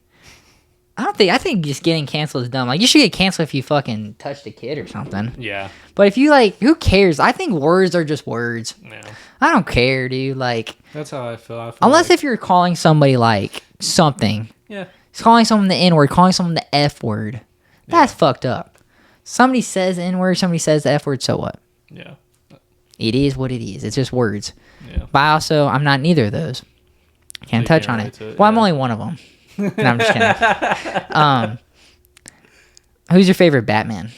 I think just getting canceled is dumb. Like, you should get canceled if you fucking touched a kid or something. Yeah. But if you, like, who cares? I think words are just words. Yeah. I don't care, dude. Like, that's how I feel. Unless if you're calling somebody, like, something. Yeah. Calling someone the N-word, calling someone the F-word. That's fucked up. Somebody says the N-word, somebody says the F-word, so what? Yeah. It is what it is. It's just words. Yeah. But I'm not neither of those. Can't touch on it. Well, I'm only one of them. No, I'm just kidding. Who's your favorite Batman?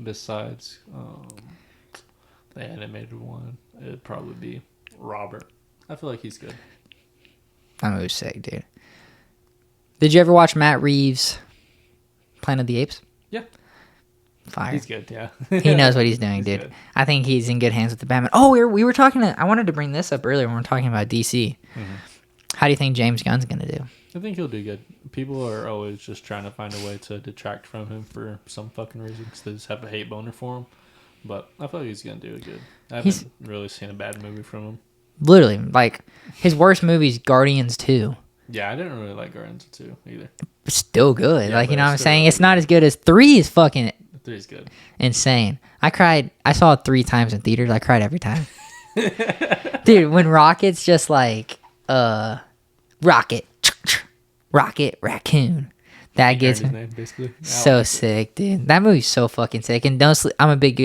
Besides the animated one, it'd probably be Robert. I feel like he's good. That movie's sick, dude. Did you ever watch Matt Reeves' Planet of the Apes? Yeah. Fire. He's good, yeah. He knows what he's doing, dude. Good. I think he's in good hands with the Batman. Oh, we were talking I wanted to bring this up earlier when we were talking about DC. Mm-hmm. How do you think James Gunn's going to do? I think he'll do good. People are always just trying to find a way to detract from him for some fucking reason because they just have a hate boner for him. But I feel like he's going to do it good. I haven't really seen a bad movie from him. Literally, like, his worst movie is Guardians 2. Yeah, I didn't really like Guardians 2 either. It's still good. Yeah, like, you know what I'm saying? Really it's not as good as 3 is fucking 3 is good. Insane. I saw it 3 times in theaters. I cried every time. Dude, when Rocket's just like, Rocket, Raccoon. That gets his name, basically. So sick, dude. That movie's so fucking sick. And don't sleep. I'm a big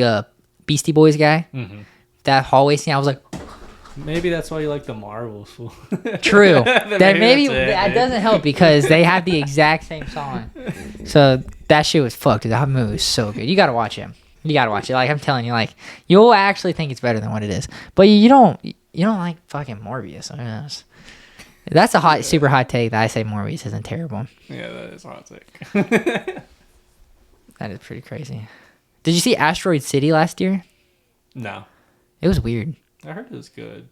Beastie Boys guy. Mm-hmm. That hallway scene, I was like, maybe that's why you like the Marvels. True. That doesn't help because they have the exact same song. So that shit was fucked. Dude. That movie was so good. You gotta watch it. Like, I'm telling you, like, you'll actually think it's better than what it is. But you don't like fucking Morbius. I mean, that's a super hot take that I say Morbius isn't terrible. Yeah, that is a hot take. That is pretty crazy. Did you see Asteroid City last year? No. It was weird. I heard it was good.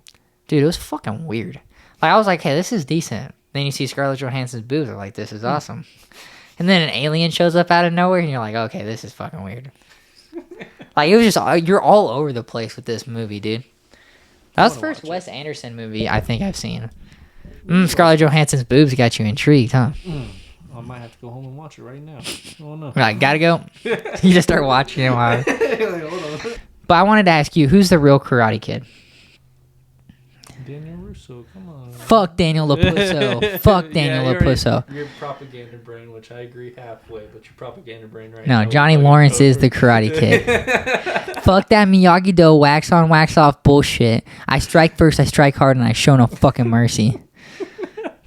Dude, it was fucking weird. Like, I was like, hey, this is decent. Then you see Scarlett Johansson's boobs. I'm like, this is awesome. And then an alien shows up out of nowhere, and you're like, okay, this is fucking weird. Like, it was just, you're all over the place with this movie, dude. That was the first Wes Anderson movie I think I've seen. Scarlett Johansson's boobs got you intrigued, huh? I might have to go home and watch it right now. Oh, no. Right, gotta go. You just start watching it while... But I wanted to ask you, who's the real Karate Kid? Daniel Russo, come on. Fuck Daniel LaPusso. Fuck Daniel LaPusso. Your propaganda brain, which I agree halfway, but your propaganda brain right No, now. Johnny Lawrence is the Karate Kid. Fuck that Miyagi-Do wax on, wax off bullshit. I strike first, I strike hard, and I show no fucking mercy.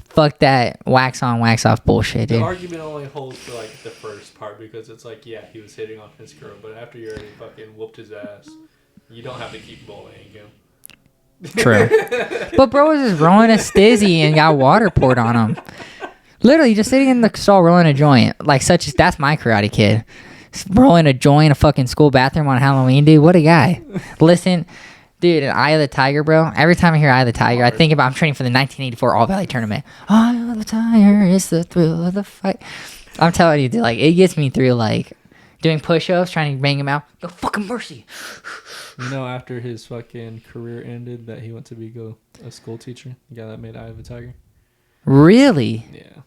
Fuck that wax on, wax off bullshit, dude. The argument only holds for like the first part because it's like, yeah, he was hitting on his girl, but after you already fucking whooped his ass, you don't have to keep bullying him. True. But bro was just rolling a stizzy and got water poured on him. Literally just sitting in the stall rolling a joint. Like that's my Karate Kid. Rolling a joint in a fucking school bathroom on Halloween, dude. What a guy. Listen, dude, in Eye of the Tiger, bro. Every time I hear Eye of the Tiger, I think about I'm training for the 1984 All Valley Tournament. Eye of the Tiger is the thrill of the fight. I'm telling you, dude, like it gets me through like doing push-ups, trying to bang him out. No fucking mercy. You know, after his fucking career ended, that he went to be a school teacher. The guy that made Eye of the Tiger. Really? Yeah.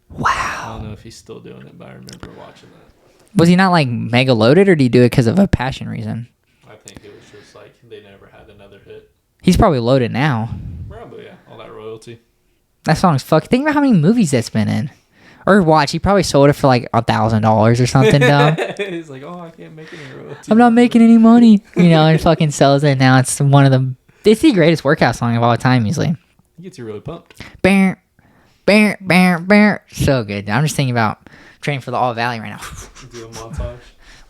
Wow. I don't know if he's still doing it, but I remember watching that. Was he not like mega loaded, or did he do it because of a passion reason? I think it was just like they never had another hit. He's probably loaded now. Probably, yeah. All that royalty. That song's fuck. Think about how many movies that's been in. Or watch, he probably sold it for like $1,000 or something dumb. He's like, oh, I can't make any royalty. I'm not making any money, and fucking sells it. Now it's one of the. It's the greatest workout song of all time, easily. He gets you really pumped. Bear, bear, bear, bear. So good. I'm just thinking about training for the All Valley right now. Do a montage.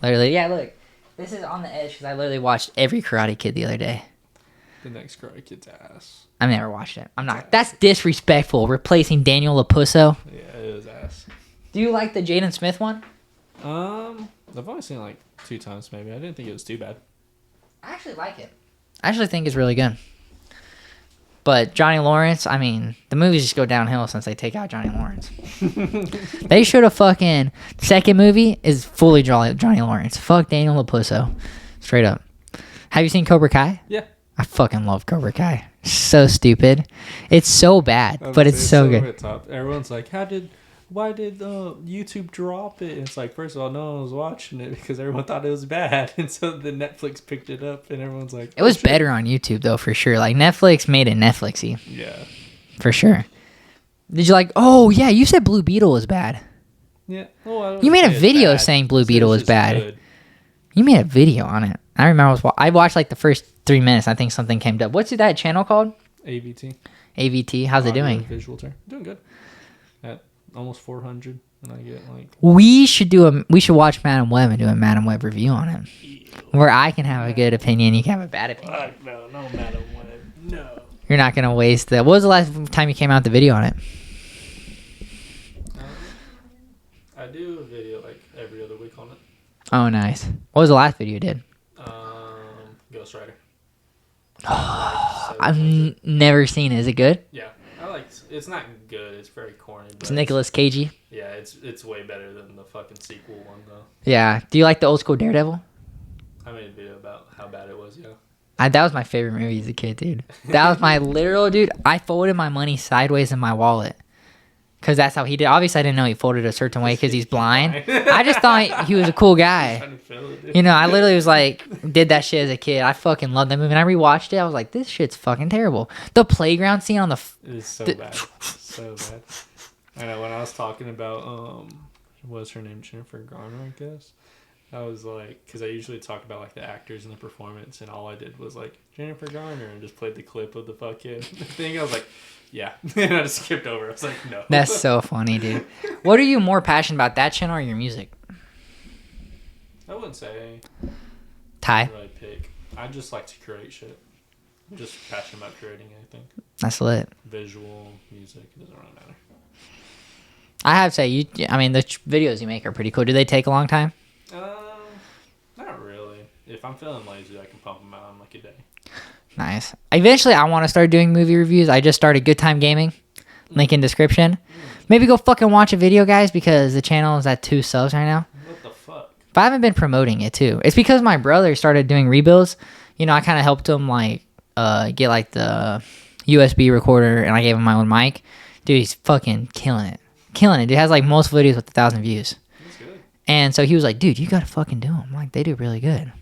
Literally, yeah. Look, this is on the edge because I literally watched every Karate Kid the other day. The next Karate Kid's ass. I've never watched it. I'm not. That's disrespectful. Replacing Daniel LaPusso. Yeah, it was ass. Do you like the Jaden Smith one? I've only seen it like 2 times maybe. I didn't think it was too bad. I actually like it. I actually think it's really good. But Johnny Lawrence, I mean, the movies just go downhill since they take out Johnny Lawrence. They should have fucking... Second movie is fully Johnny Lawrence. Fuck Daniel LaPusso. Straight up. Have you seen Cobra Kai? Yeah. I fucking love Cobra Kai. So stupid. It's so bad, but it's so good. Top. Everyone's like, why did YouTube drop it? And it's like, first of all, no one was watching it because everyone thought it was bad. And so the Netflix picked it up and everyone's like... It was better on YouTube, though, for sure. Like, Netflix made it Netflixy. Yeah. For sure. Did you like... Oh, yeah, you said Blue Beetle was bad. Yeah. Well, you made a video saying Blue Beetle was bad. Good. You made a video on it. I remember I watched like the first 3 minutes. I think something came up. What's that channel called? AVT. AVT. How's it doing? Visual term. Doing good. At almost 400, and I get like. We should watch Madam Web and do a Madam Web review on it, where I can have a good opinion, you can have a bad opinion. No, Madam Web. No. You're not gonna waste that. What was the last time you came out with the video on it? I do a video like every other week on it. Oh, nice. What was the last video you did? Ghost Rider. I've never seen it. Is it good? Yeah, I like. It's not good. It's very corny. But It's Nicolas Cagey. Yeah, it's way better than the fucking sequel one though. Yeah. Do you like the old school Daredevil? I made a video about how bad it was. Yeah. That was my favorite movie as a kid, dude. That was my literal dude. I folded my money sideways in my wallet. Because that's how he did. Obviously, I didn't know he folded a certain way because he's blind. I just thought he was a cool guy. I literally was like, did that shit as a kid. I fucking loved that movie. And I rewatched it. I was like, this shit's fucking terrible. The playground scene on the... It is so bad. So bad. I know, when I was talking about, what's her name? Jennifer Garner, I guess. I was like, because I usually talk about like the actors and the performance, and all I did was like Jennifer Garner and just played the clip of the fucking thing. I was like, yeah, and I just skipped over. I was like, no. That's so funny, dude. What are you more passionate about, that channel or your music? I wouldn't say. Ty? Really pick. I just like to create shit. I'm just passionate about creating anything. That's lit. Visual, music, it doesn't really matter. I have to say, the videos you make are pretty cool. Do they take a long time? Not really. If I'm feeling lazy, I can pump them out in like a day. Nice. Eventually, I want to start doing movie reviews. I just started Good Time Gaming. Link in description. Maybe go fucking watch a video, guys, because the channel is at 2 subs right now. What the fuck? But I haven't been promoting it, too. It's because my brother started doing rebuilds. I kind of helped him, get, the USB recorder, and I gave him my own mic. Dude, he's fucking killing it. Killing it. Dude has, most videos with 1,000 views. That's good. And so he was like, dude, you gotta fucking do them. Like, they do really good.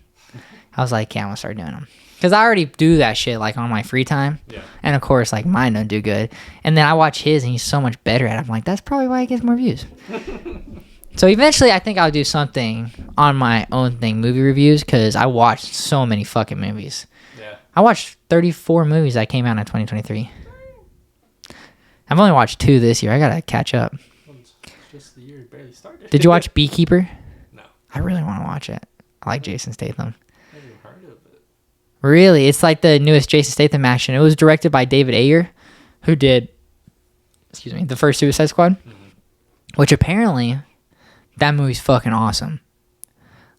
I was like, yeah, I'm gonna start doing them. Because I already do that shit, like, on my free time. Yeah. And, of course, like, mine don't do good. And then I watch his, and he's so much better at it. I'm like, that's probably why he gets more views. So, eventually, I think I'll do something on my own thing, movie reviews, because I watched so many fucking movies. Yeah. I watched 34 movies that came out in 2023. I've only watched 2 this year. I gotta catch up. It's just the year barely started. Did you watch Beekeeper? No. I really want to watch it. I like Jason Statham. I've never heard of it. Really? It's like the newest Jason Statham action. It was directed by David Ayer, who did, the first Suicide Squad, which apparently that movie's fucking awesome.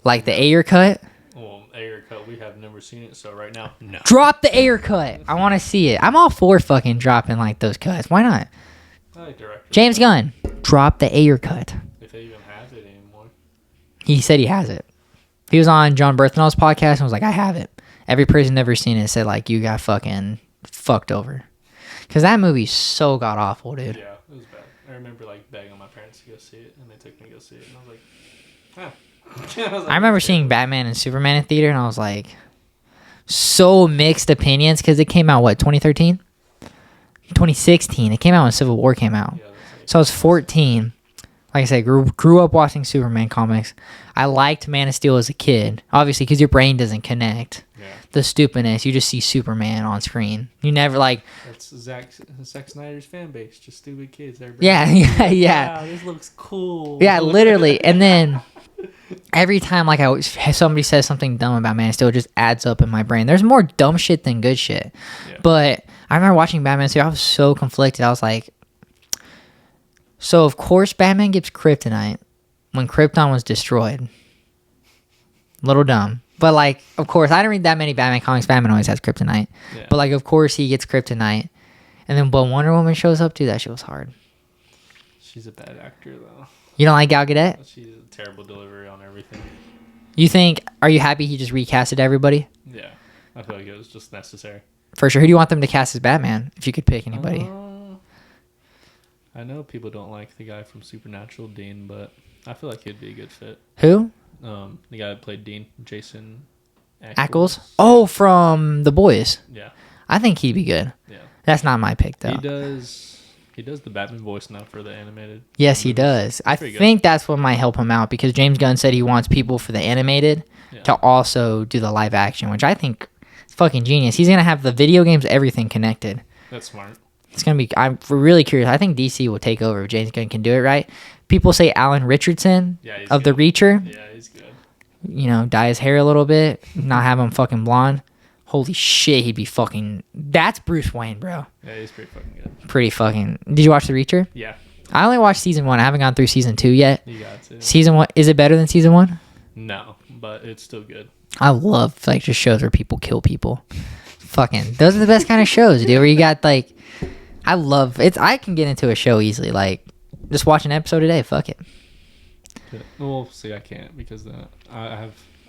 Like the Ayer cut. Well, Ayer cut, we have never seen it, so right now, no. Drop the Ayer cut. I want to see it. I'm all for fucking dropping like those cuts. Why not? I like directors. James Gunn, drop the Ayer cut. If they even have it anymore. He said he has it. He was on John Berthnall's podcast and was like, I have it. Every person ever seen it said, like, you got fucking fucked over. Because that movie's so god-awful, dude. Yeah, it was bad. I remember, like, begging my parents to go see it, and they took me to go see it, and I was like, huh. I remember seeing Batman and Superman in theater, and I was like, so mixed opinions, because it came out, 2013? 2016. It came out when Civil War came out. Yeah, that's like, So I was 14. Like I said, grew up watching Superman comics. I liked Man of Steel as a kid, obviously, because your brain doesn't connect. yeah. The stupidness, you just see Superman on screen. You never like, That's Zack Snyder's fan base, just stupid kids. yeah. Wow, this looks cool. Yeah, literally. And then every time like somebody says something dumb about Man of Steel, it just adds up in my brain. There's more dumb shit than good shit. Yeah. But I remember watching Batman Steel. I was so conflicted. I was like, so of course Batman gets kryptonite when Krypton was destroyed. Little dumb. But like, of course, I didn't read that many Batman comics. Batman always has kryptonite. Yeah. But like, of course he gets kryptonite. And then but Wonder Woman shows up too. That shit was hard. She's a bad actor, though. You don't like Gal Gadot? She's a terrible delivery on everything. Are you happy he just recasted everybody? Yeah. I feel like it was just necessary. For sure. Who do you want them to cast as Batman? If you could pick anybody. I know people don't like the guy from Supernatural, Dean, but I feel like he'd be a good fit. Who? The guy that played Dean, Jason Ackles? Oh, from The Boys. Yeah. I think he'd be good. Yeah. That's not my pick, though. He does the Batman voice now for the animated. Yes, he does. I think that's what might help him out because James Gunn said he wants people for the animated to also do the live action, which I think is fucking genius. He's going to have the video games, everything connected. That's smart. It's going to be... I'm really curious. I think DC will take over if James Gunn can do it right. People say Alan Richardson of The Reacher. Yeah, he's good. You know, dye his hair a little bit, not have him fucking blonde. Holy shit, he'd be fucking... That's Bruce Wayne, bro. Yeah, he's pretty fucking good. Pretty fucking... Did you watch The Reacher? Yeah. I only watched season 1. I haven't gone through season 2 yet. You got to. Season 1... Is it better than season 1? No, but it's still good. I love, like, just shows where people kill people. Fucking... Those are the best kind of shows, dude. Where you got, like... I love... I can get into a show easily. Like, just watch an episode a day. Fuck it. Yeah. Well, see, I can't because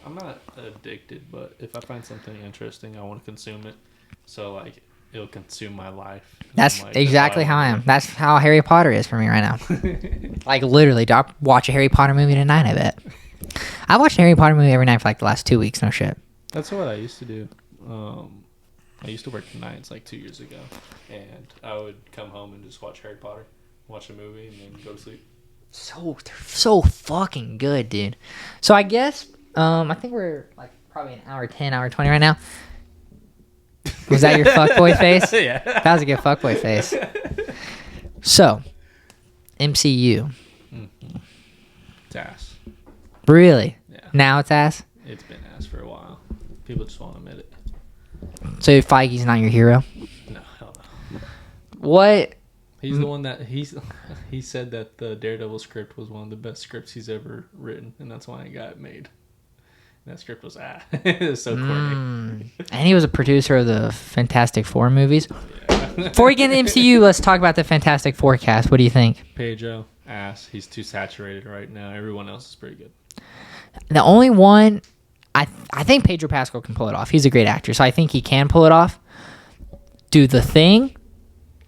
I'm not addicted, but if I find something interesting, I want to consume it. So, like, it'll consume my life. That's like, exactly how I am. That's how Harry Potter is for me right now. Like, literally, I'll watch a Harry Potter movie tonight, I bet. I watched a Harry Potter movie every night for, like, the last 2 weeks. No shit. That's what I used to do. I used to work nights, like, 2 years ago. And I would come home and just watch Harry Potter, watch a movie, and then go to sleep. They're so fucking good, dude. So, I guess... I think we're like probably an hour 10, hour 20 right now. Was that your fuckboy face? Yeah. That was a good fuckboy face. So, MCU. Mm-hmm. It's ass. Really? Yeah. Now it's ass? It's been ass for a while. People just won't admit it. So Feige's not your hero? No, hell no. What? He's the one that he said that the Daredevil script was one of the best scripts he's ever written, and that's why it got made. That script was it was so corny. And he was a producer of the Fantastic Four movies. Yeah. Before we get into MCU, let's talk about the Fantastic Four cast. What do you think? Pedro, ass. He's too saturated right now. Everyone else is pretty good. The only one, I think Pedro Pascal can pull it off. He's a great actor, so I think he can pull it off. Do the Thing.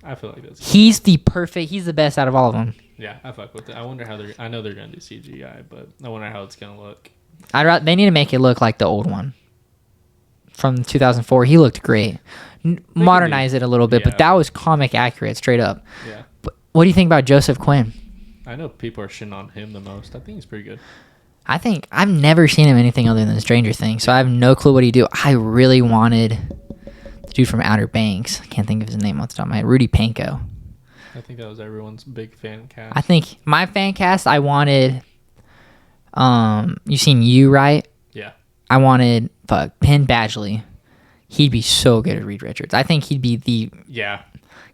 I feel like that's He's the best out of all of them. Yeah, I fuck with it. I wonder how I know they're gonna do CGI, but I wonder how it's gonna look. They need to make it look like the old one. from 2004. He looked great. Modernize it a little bit, but that was comic accurate, straight up. Yeah. But what do you think about Joseph Quinn? I know people are shitting on him the most. I think he's pretty good. I think I've never seen him anything other than Stranger Things, so I have no clue what he do. I really wanted the dude from Outer Banks. I can't think of his name off the top of my head. Rudy Panko. I think that was everyone's big fan cast. I think my fan cast, I wanted. You've seen You, right? Yeah. I wanted Penn Badgley. He'd be so good at Reed Richards. I think he'd be the. Yeah.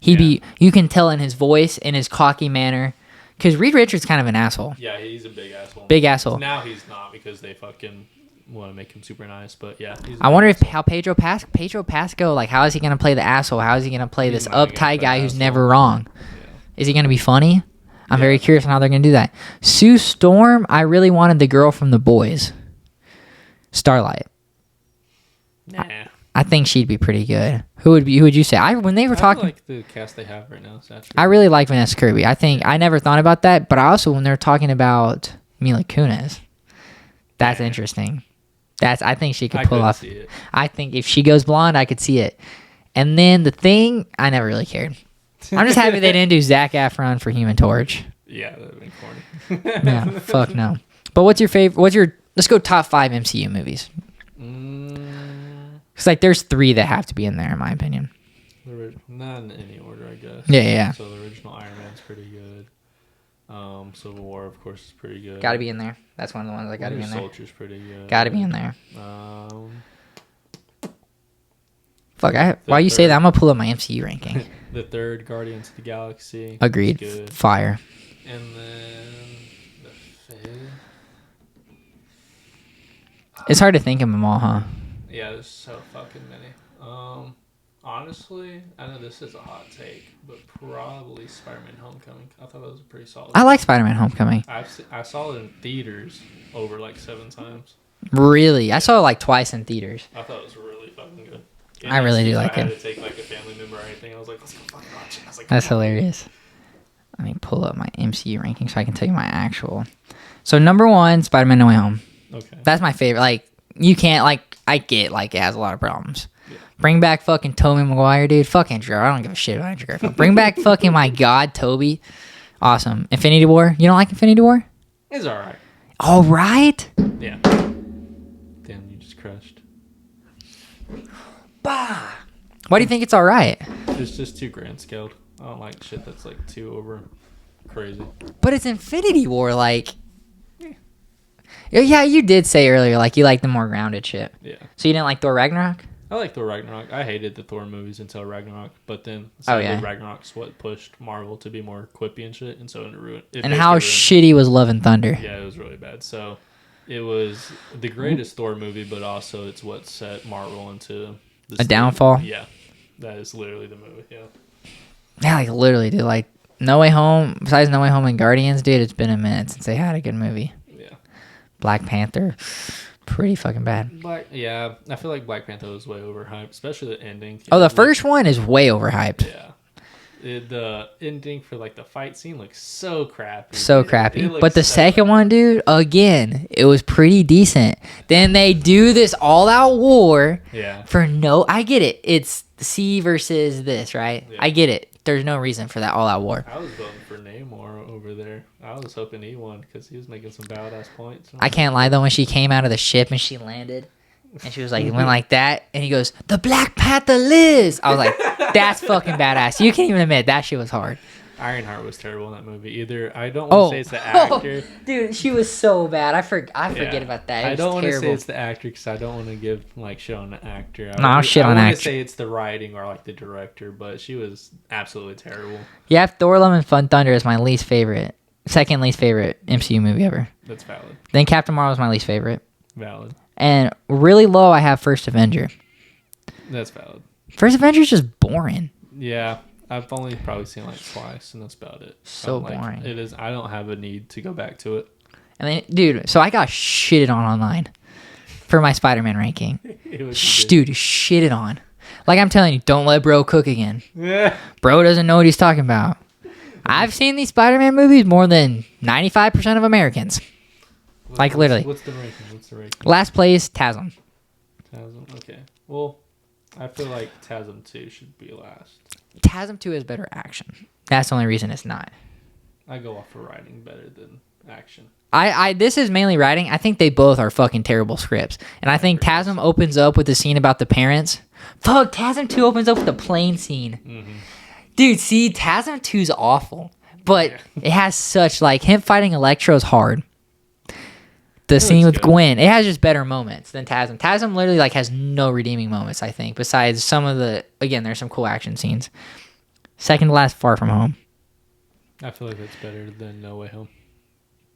He'd be. You can tell in his voice, in his cocky manner, because Reed Richards is kind of an asshole. Yeah, he's a big asshole. Big asshole. Now he's not because they fucking want to make him super nice. But yeah, I wonder if how Pedro Pascal, like, how is he gonna play the asshole? How is he gonna play this uptight guy who's never wrong? Yeah. Is he gonna be funny? I'm very curious on how they're gonna do that. Sue Storm, I really wanted the girl from The Boys, Starlight. Nah. I think she'd be pretty good. Who would you say? When they were talking, like the cast they have right now. I really like Vanessa Kirby. I think I never thought about that, but I also when they're talking about Mila Kunis, that's interesting. I think she could pull off. See it. I think if she goes blonde, I could see it. And then the thing, I never really cared. I'm just happy they didn't do Zac Efron for Human Torch. Yeah, that would have been corny. No, fuck no. But what's your favorite? Let's go top 5 MCU movies. It's like there's 3 that have to be in there, in my opinion. Not in any order, I guess. Yeah. So the original Iron Man's pretty good. Civil War, of course, is pretty good. Gotta be in there. That's one of the ones that gotta be in there. Soldier's pretty good. Gotta be in there. Fuck, while you say that, I'm gonna pull up my MCU ranking. The third Guardians of the Galaxy. Agreed. Fire. And then the fifth. It's hard to think of them all, huh? Yeah, there's so fucking many. Honestly, I know this is a hot take, but probably Spider-Man: Homecoming. I thought that was a pretty solid. I like Spider-Man: Homecoming. I saw it in theaters over like 7 times. Really? I saw it like twice in theaters. I thought it was really fucking good. I really do like it. I had to take like a family member or anything. I was like, let's go fucking watch it. I was like, that's hilarious. Let me pull up my MCU ranking so I can tell you my actual. So number 1, Spider-Man: No Way Home. Okay. That's my favorite. Like, you can't, like, I get, like, it has a lot of problems. Yeah. Bring back fucking Tobey Maguire, dude. Fuck Andrew. I don't give a shit about Andrew Garfield. Bring back fucking, my God, Toby. Awesome. Infinity War. You don't like Infinity War? It's alright. All right? Yeah. Damn, you just crushed. Bah. Why do you think it's all right? It's just too grand scaled. I don't like shit that's like too over crazy. But it's Infinity War, like. Yeah, you did say earlier, like, you like the more grounded shit. Yeah. So you didn't like Thor Ragnarok? I like Thor Ragnarok. I hated the Thor movies until Ragnarok, but then Ragnarok's what pushed Marvel to be more quippy and shit, and so it ruined. And how shitty was Love and Thunder? Yeah, it was really bad. So it was the greatest Thor movie, but also it's what set Marvel into a downfall. Yeah, that is literally the movie. Yeah. Yeah, like literally, dude. Like No Way Home. Besides No Way Home and Guardians, dude, it's been a minute since they had a good movie. Yeah. Black Panther, pretty fucking bad. Yeah, I feel like Black Panther was way overhyped, especially the ending. Oh, the first one is way overhyped. Yeah. The ending for like the fight scene looks so crappy. So crappy. But the second one, dude, again, it was pretty decent. Then they do this all-out war. Yeah. For no, I get it. It's C versus this, right? Yeah. I get it. There's no reason for that all-out war. I was voting for Namor over there. I was hoping he won because he was making some badass points. I can't lie though. When she came out of the ship and she landed. And she was like, went like that. And he goes, the Black Panther lives. I was like, that's fucking badass. You can't even admit that shit was hard. Ironheart was terrible in that movie. Either I don't want to say it's the actor. Dude, she was so bad. I forget about that. I don't want to say it's the actor because I don't want to give like shit on the actor. I'll shit on actor. I want to say it's the writing or like the director, but she was absolutely terrible. Yeah, Thor: Love and Thunder is my least favorite. Second least favorite MCU movie ever. That's valid. Then Captain Marvel is my least favorite. Valid. And really low, I have First Avenger. That's valid. First Avenger is just boring. Yeah, I've only probably seen like twice, and that's about it. So boring. It is. I don't have a need to go back to it. And then, dude, so I got shitted on online for my Spider-Man ranking. Dude, shitted on. Like I'm telling you, don't let bro cook again. Yeah. Bro doesn't know what he's talking about. I've seen these Spider-Man movies more than 95% of Americans. Like literally. What's the ranking? Last place, Tasm. TASM. Okay. Well, I feel like TASM 2 should be last. TASM 2 is better action. That's the only reason it's not. I go off for writing better than action. This is mainly writing. I think they both are fucking terrible scripts. And I think TASM opens up with the scene about the parents. Fuck, TASM 2 opens up with the plane scene. Mm-hmm. Dude, see, TASM 2 is awful. But it has such, like, him fighting Electro is hard. The scene with Gwen, it has just better moments than TASM. TASM literally, like, has no redeeming moments, I think. Besides some of the, again, there's some cool action scenes. Second to last, Far From Home. I feel like that's better than No Way Home.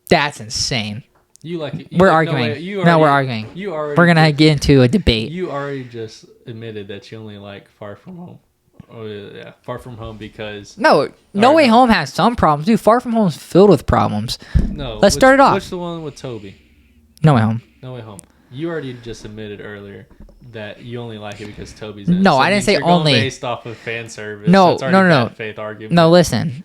That's insane. You like it. We're arguing. We're arguing. We're going to get into a debate. You already just admitted that you only like Far From Home. Oh, yeah. Far From Home because... No Way Home has some problems. Dude, Far From Home is filled with problems. No. Let's start it off. What's the one with Toby? No Way Home. No Way Home. You already just admitted earlier that you only like it because Toby's in it. No, so I didn't say only. Based off of fan service. No, so no. Faith argument. No, listen.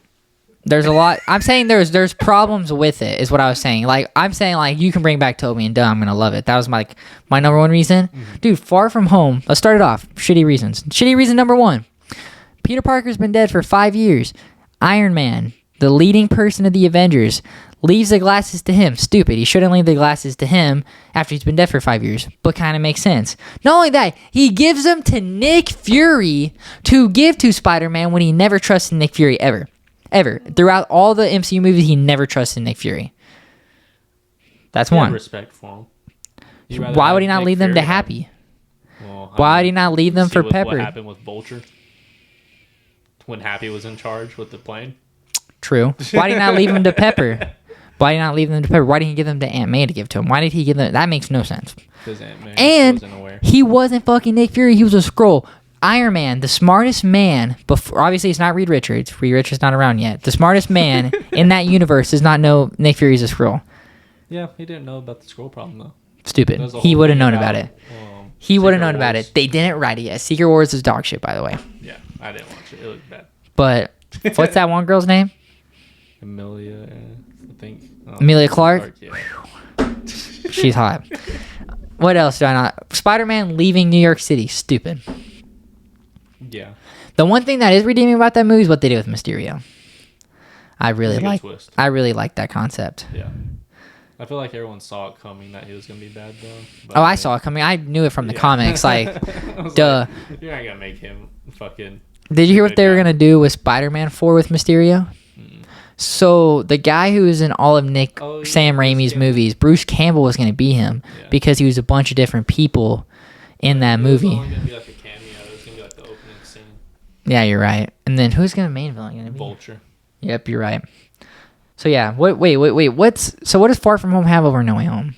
There's a lot. I'm saying there's problems with it, is what I was saying. Like, I'm saying, like, you can bring back Toby and I'm going to love it. That was my number one reason. Mm-hmm. Dude, Far From Home. Let's start it off. Shitty reasons. Shitty reason number one. Peter Parker's been dead for 5 years. Iron Man, the leading person of the Avengers, leaves the glasses to him. Stupid. He shouldn't leave the glasses to him after he's been dead for 5 years. But kind of makes sense. Not only that, he gives them to Nick Fury to give to Spider-Man when he never trusted Nick Fury ever. Ever. Throughout all the MCU movies, he never trusted Nick Fury. That's one. Respect for him. Why would he not leave them to Happy? Well, why would he not leave them for Pepper? What happened with Vulture? When Happy was in charge with the plane? True. Why did he not leave them to Pepper? Why did he not leave them to Pepper? Why didn't he give them to Aunt May to give to him? Why did he give them? That makes no sense. Because Aunt May wasn't aware. He wasn't fucking Nick Fury. He was a Skrull. Iron Man, the smartest man, before, obviously it's not Reed Richards. Reed Richards not around yet. The smartest man in that universe does not know Nick Fury's a Skrull. Yeah, he didn't know about the Skrull problem, though. Stupid. He would have known about it. He would have known about it. They didn't write it yet. Secret Wars is dog shit, by the way. Yeah, I didn't watch it. It looked bad. But what's that one girl's name? Emilia, I think. Emilia Clarke? Yeah. She's hot. What else do I not? Spider-Man leaving New York City. Stupid. Yeah. The one thing that is redeeming about that movie is what they did with Mysterio. I really like that concept. Yeah. I feel like everyone saw it coming that he was going to be bad, though. But I saw it coming. I knew it from the comics. Like, duh. Like, you're not going to make him fucking... Did you hear what they were going to do with Spider-Man 4 with Mysterio? Mm. So, the guy who was in all of Sam Raimi's movies, Bruce Campbell was going to be him because he was a bunch of different people in that movie. It was only going to be like a cameo. It was going to be like the opening scene. Yeah, you're right. And then who's going to main villain going to be? Vulture. Yep, you're right. So yeah, wait. What does Far From Home have over No Way Home?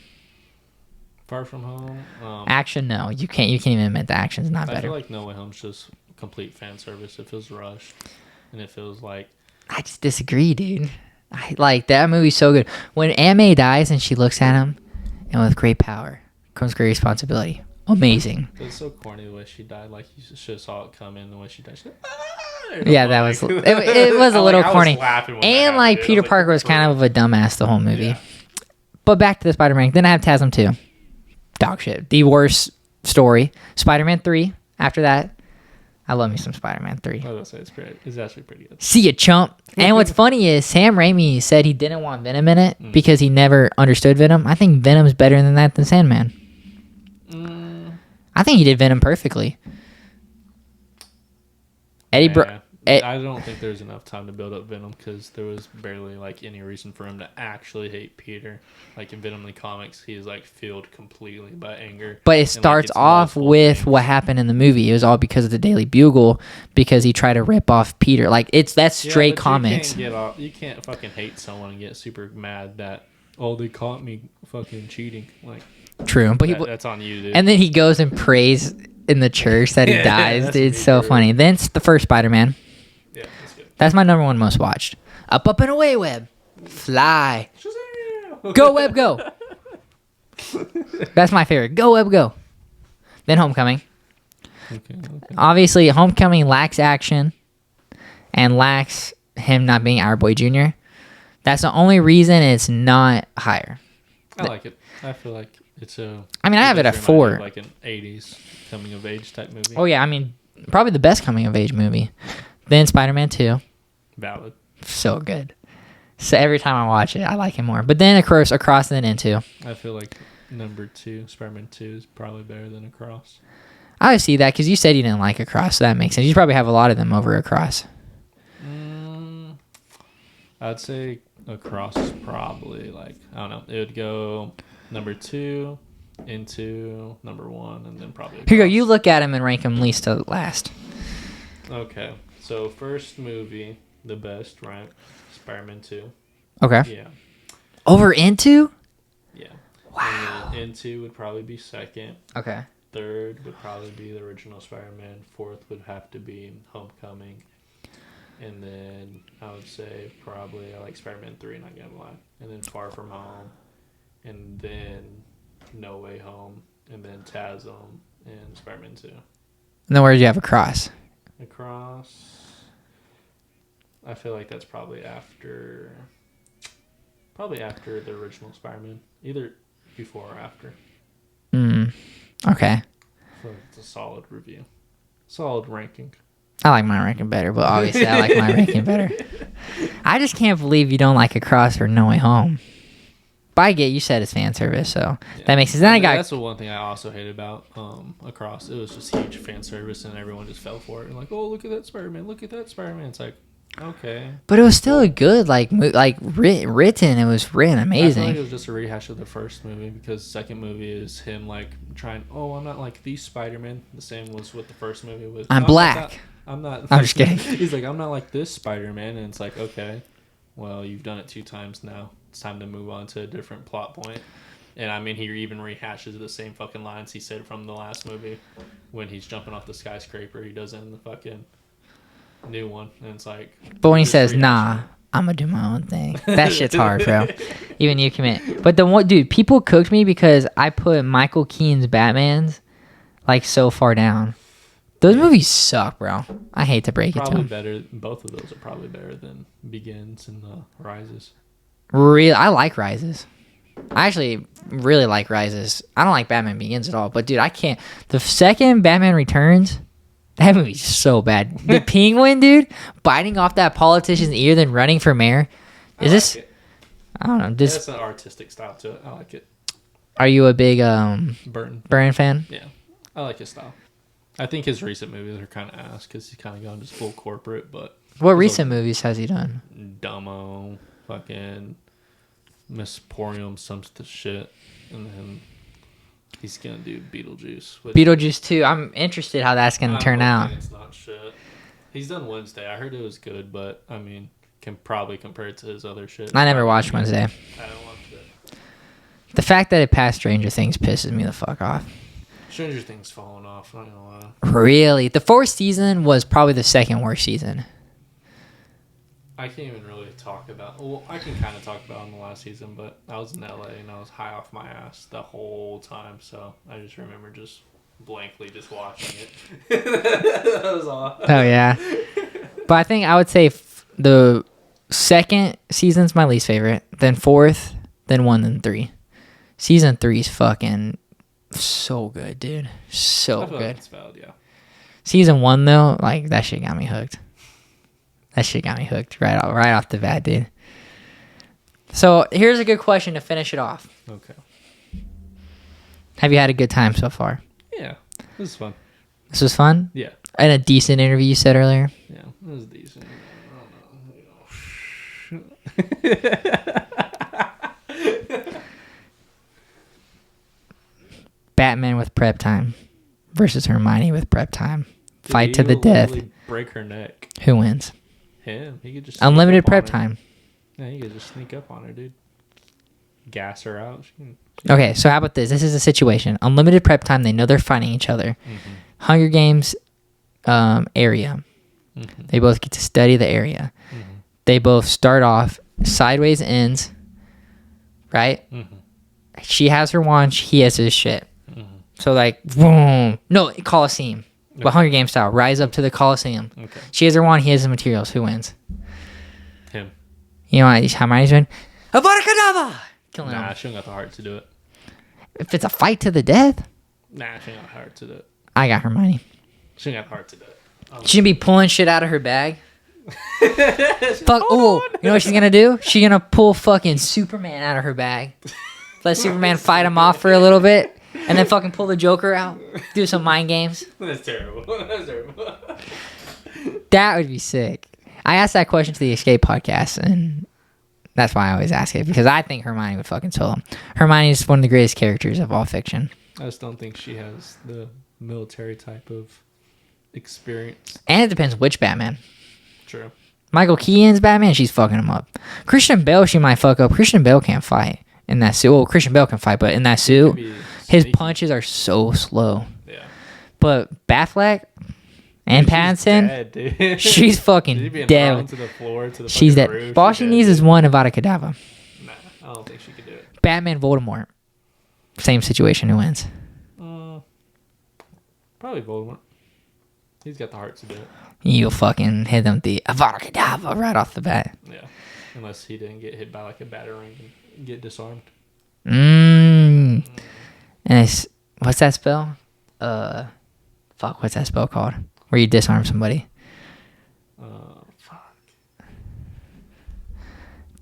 Far From Home? Action, no. You can't even admit the action's not better. I feel like No Way Home's just complete fan service. It feels rushed. And it feels like... I just disagree, dude. That movie's so good. When Aunt May dies and she looks at him, and with great power comes great responsibility. Amazing. It's so corny the way she died. Like, you should have saw it come in the way she died. She's like, yeah, that was... It was a little corny. And, like, Peter Parker was kind of a dumbass the whole movie. Yeah. But back to the Spider-Man. Then I have TASM 2. Dog shit. The worst story. Spider-Man 3. After that, I love me some Spider-Man 3. I was going to say, it's actually pretty good. See ya, chump. And what's funny is Sam Raimi said he didn't want Venom in it because he never understood Venom. I think Venom's better than that than Sandman. I think he did Venom perfectly. I don't think there's enough time to build up Venom because there was barely like any reason for him to actually hate Peter. Like in Venom the comics, he is like filled completely by anger. But it starts off with what happened in the movie. It was all because of the Daily Bugle because he tried to rip off Peter. Like that's straight comics. You can't fucking hate someone and get super mad that they caught me fucking cheating. Like true, but that's on you, dude. And then he goes and prays in the church that he dies. Dude, it's so funny. Then it's the first Spider-Man. Yeah, that's good. That's my number one most watched. Up and away, Web. Fly. Go, Web, go. That's my favorite. Go, Web, go. Then Homecoming. Okay. Obviously, Homecoming lacks action and lacks him not being Our Boy Jr. That's the only reason it's not higher. I like it. I feel like I mean, I have it at 4. Like an 80s coming of age type movie. Oh yeah, I mean, probably the best coming of age movie. Then Spider-Man 2. Valid. So good. So every time I watch it, I like it more. But then Across and then Into. I feel like number 2, Spider-Man 2 is probably better than Across. I would see that because you said you didn't like Across, so that makes sense. You probably have a lot of them over Across. I'd say Across is probably like, I don't know, it would go number 2, Into number 1, and then probably Across. Here you go. You look at them and rank them least to last. Okay. So first movie, the best, right? Spider-Man 2. Okay. Yeah. Over Into? Yeah. Wow. And then Into would probably be second. Okay. Third would probably be the original Spider-Man. Fourth would have to be Homecoming. And then I would say probably I like Spider-Man 3, not gonna lie. And then Far From Home. And then No Way Home. And then TASM and Spider-Man 2. And then where did you have Across? Across, I feel like that's probably after the original Spider-Man. Either before or after. Okay. I feel like it's a solid review. Solid ranking. I like my ranking better, but obviously I like my ranking better. I just can't believe you don't like Across or No Way Home. But I get, you said it's fan service, so that makes sense. Then that's the one thing I also hate about Across. It was just huge fan service, and everyone just fell for it. And like, oh, look at that Spider-Man! Look at that Spider-Man! It's like, okay. But it was still a good, written. It was written amazing. I feel like it was just a rehash of the first movie because the second movie is him like trying. Oh, I'm not like these Spider-Man. The same was with the first movie. I'm black. I'm not. I'm just kidding. He's like, I'm not like this Spider-Man, and it's like, okay, well, you've done it 2 times now. It's time to move on to a different plot point. And I mean, he even rehashes the same fucking lines he said from the last movie when he's jumping off the skyscraper. He does it in the fucking new one, and it's like. But when he says, "Nah, I'm gonna do my own thing," that shit's hard, bro. Even you commit. But the one, dude, people cooked me because I put Michael Keaton's Batman's like so far down. Those movies suck, bro. I hate to break it to them. Better. Both of those are probably better than Begins and Rises. Really, I like Rises. I actually really like Rises. I don't like Batman Begins at all. But dude, I can't. The second Batman Returns, that movie's so bad. The Penguin, dude, biting off that politician's ear, then running for mayor. Is this? It. I don't know. That's an artistic style to it. I like it. Are you a big Burton fan? Yeah, I like his style. I think his recent movies are kind of ass because he's kind of gone just full corporate. But what recent movies has he done? Dumbo, fucking Misporium, some shit, and then he's gonna do Beetlejuice. Beetlejuice 2. I'm interested how that's gonna turn out. It's not shit. He's done Wednesday. I heard it was good, but I mean, can probably compare it to his other shit. I never watched Wednesday. I don't watch it. The fact that it passed Stranger Things pisses me the fuck off. Stranger Things falling off. Not gonna lie. Really, the 4th season was probably the second worst season. I can't even really talk about. Well, I can kind of talk about in the last season, but I was in LA and I was high off my ass the whole time, so I just remember just blankly just watching it. That was all. Oh yeah, but I think I would say the second season's my least favorite, then 4th, then 1, then 3. Season 3's fucking so good, dude. So good. Like it's valid, yeah. Season 1 though, like that shit got me hooked. That shit got me hooked right off the bat, dude. So here's a good question to finish it off. Okay. Have you had a good time so far? Yeah, this is fun. This was fun? Yeah. And a decent interview you said earlier? Yeah, it was decent. I don't know. Batman with prep time versus Hermione with prep time. Fight to the death. Break her neck. Who wins? Him. He could just unlimited prep time. Yeah, he could just sneak up on her, dude. Gas her out. Okay, so how about this? This is a situation. Unlimited prep time. They know they're fighting each other. Mm-hmm. Hunger Games area. Mm-hmm. They both get to study the area. Mm-hmm. They both start off sideways ends, right? Mm-hmm. She has her wand. He has his shit. Mm-hmm. So like, boom. No, Coliseum. Okay. But Hunger Games style. Rise up to the Coliseum. Okay. She has her wand. He has the materials. Who wins? Him. You know how Hermione's win? Avada Kedavra! Nah, she don't got the heart to do it. If it's a fight to the death, Nah, she ain't got heart to that. I got Hermione. She ain't got heart to that. She'd be pulling shit out of her bag. Fuck. Oh, you know what she's gonna do? She's gonna pull fucking Superman out of her bag. Let Superman fight him off for a little bit, and then fucking pull the Joker out. Do some mind games. That's terrible. That's terrible. That would be sick. I asked that question to the Escape podcast, and that's why I always ask it, because I think Hermione would fucking kill him. Hermione is one of the greatest characters of all fiction. I just don't think she has the military type of experience. And it depends which Batman. True. Michael Keaton's Batman, she's fucking him up. Christian Bale, she might fuck up. Christian Bale can't fight in that suit. Well, Christian Bale can fight, but in that suit, his punches are so slow. Yeah. But Batfleck and Pattinson, she's fucking dead. To the floor, to the she's dead. roof, All she needs is one Avada Kedavra. Nah, I don't think she could do it. Batman, Voldemort. Same situation, who wins? Probably Voldemort. He's got the heart to do it. You fucking hit them with the Avada Kedavra right off the bat. Yeah. Unless he didn't get hit by like a batarang and get disarmed. And it's, what's that spell? What's that spell called? Where you disarm somebody.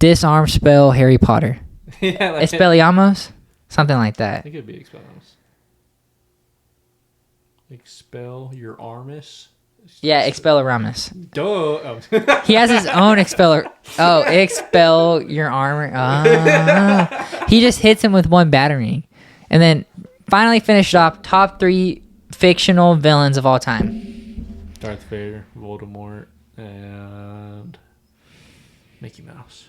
Disarm spell Harry Potter. Yeah, like Expelliarmus? Something like that. It could be Expelliarmus. Expel your armus. Yeah, Expelliarmus. Duh. Oh. He has his own expeller. Oh, expel your armor. He just hits him with one battering. And then finally finished off top 3 fictional villains of all time. Darth Vader, Voldemort, and Mickey Mouse.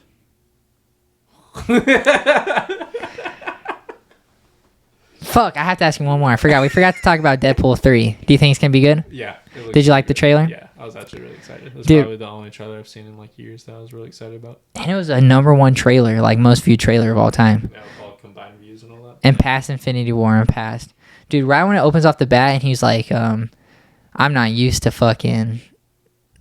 Fuck, I have to ask you one more. I forgot. We forgot to talk about Deadpool 3. Do you think it's going to be good? Yeah. Did you like the trailer? Yeah, I was actually really excited. It was Dude. probably the only trailer I've seen in like years that I was really excited about. And it was a #1 trailer, like most viewed trailer of all time. Yeah, with all combined views and all that. And past Infinity War and past. Dude, right when it opens off the bat and he's like, I'm not used to fucking...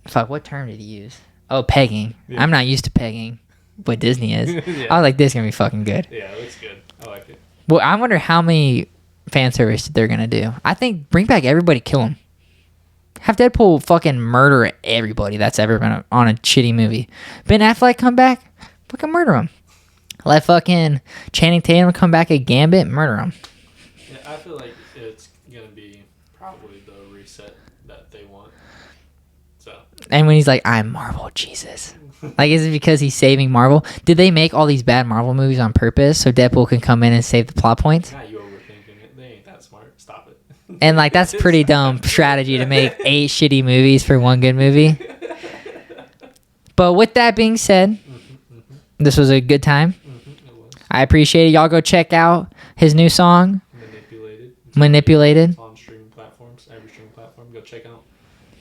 Fuck, what term did he use? Oh, pegging. Yeah. I'm not used to pegging, but Disney is. Yeah. I was like, this is going to be fucking good. Yeah, it looks good. I like it. Well, I wonder how many fan service they're going to do. I think bring back everybody, kill them. Have Deadpool fucking murder everybody that's ever been on a shitty movie. Ben Affleck come back, fucking murder him. Let fucking Channing Tatum come back at Gambit, murder him. Yeah, I feel like it's going to be probably the reset that they want. So. And when he's like, I'm Marvel, Jesus. Like, is it because he's saving Marvel? Did they make all these bad Marvel movies on purpose so Deadpool can come in and save the plot points? Nah, you overthinking it. They ain't that smart. Stop it. And, like, that's pretty dumb strategy to make 8 shitty movies for one good movie. But with that being said, this was a good time. I appreciate it. Y'all go check out his new song, Manipulated. It's on streaming platforms, every streaming platform. Go check out,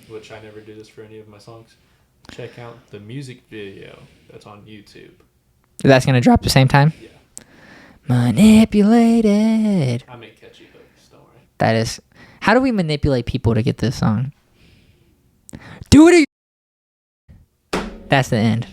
which I never do this for any of my songs. Check out the music video that's on YouTube. That's going to drop the same time? Yeah. Manipulated. I make catchy hooks, don't worry. That is. How do we manipulate people to get this song? Do it. That's the end.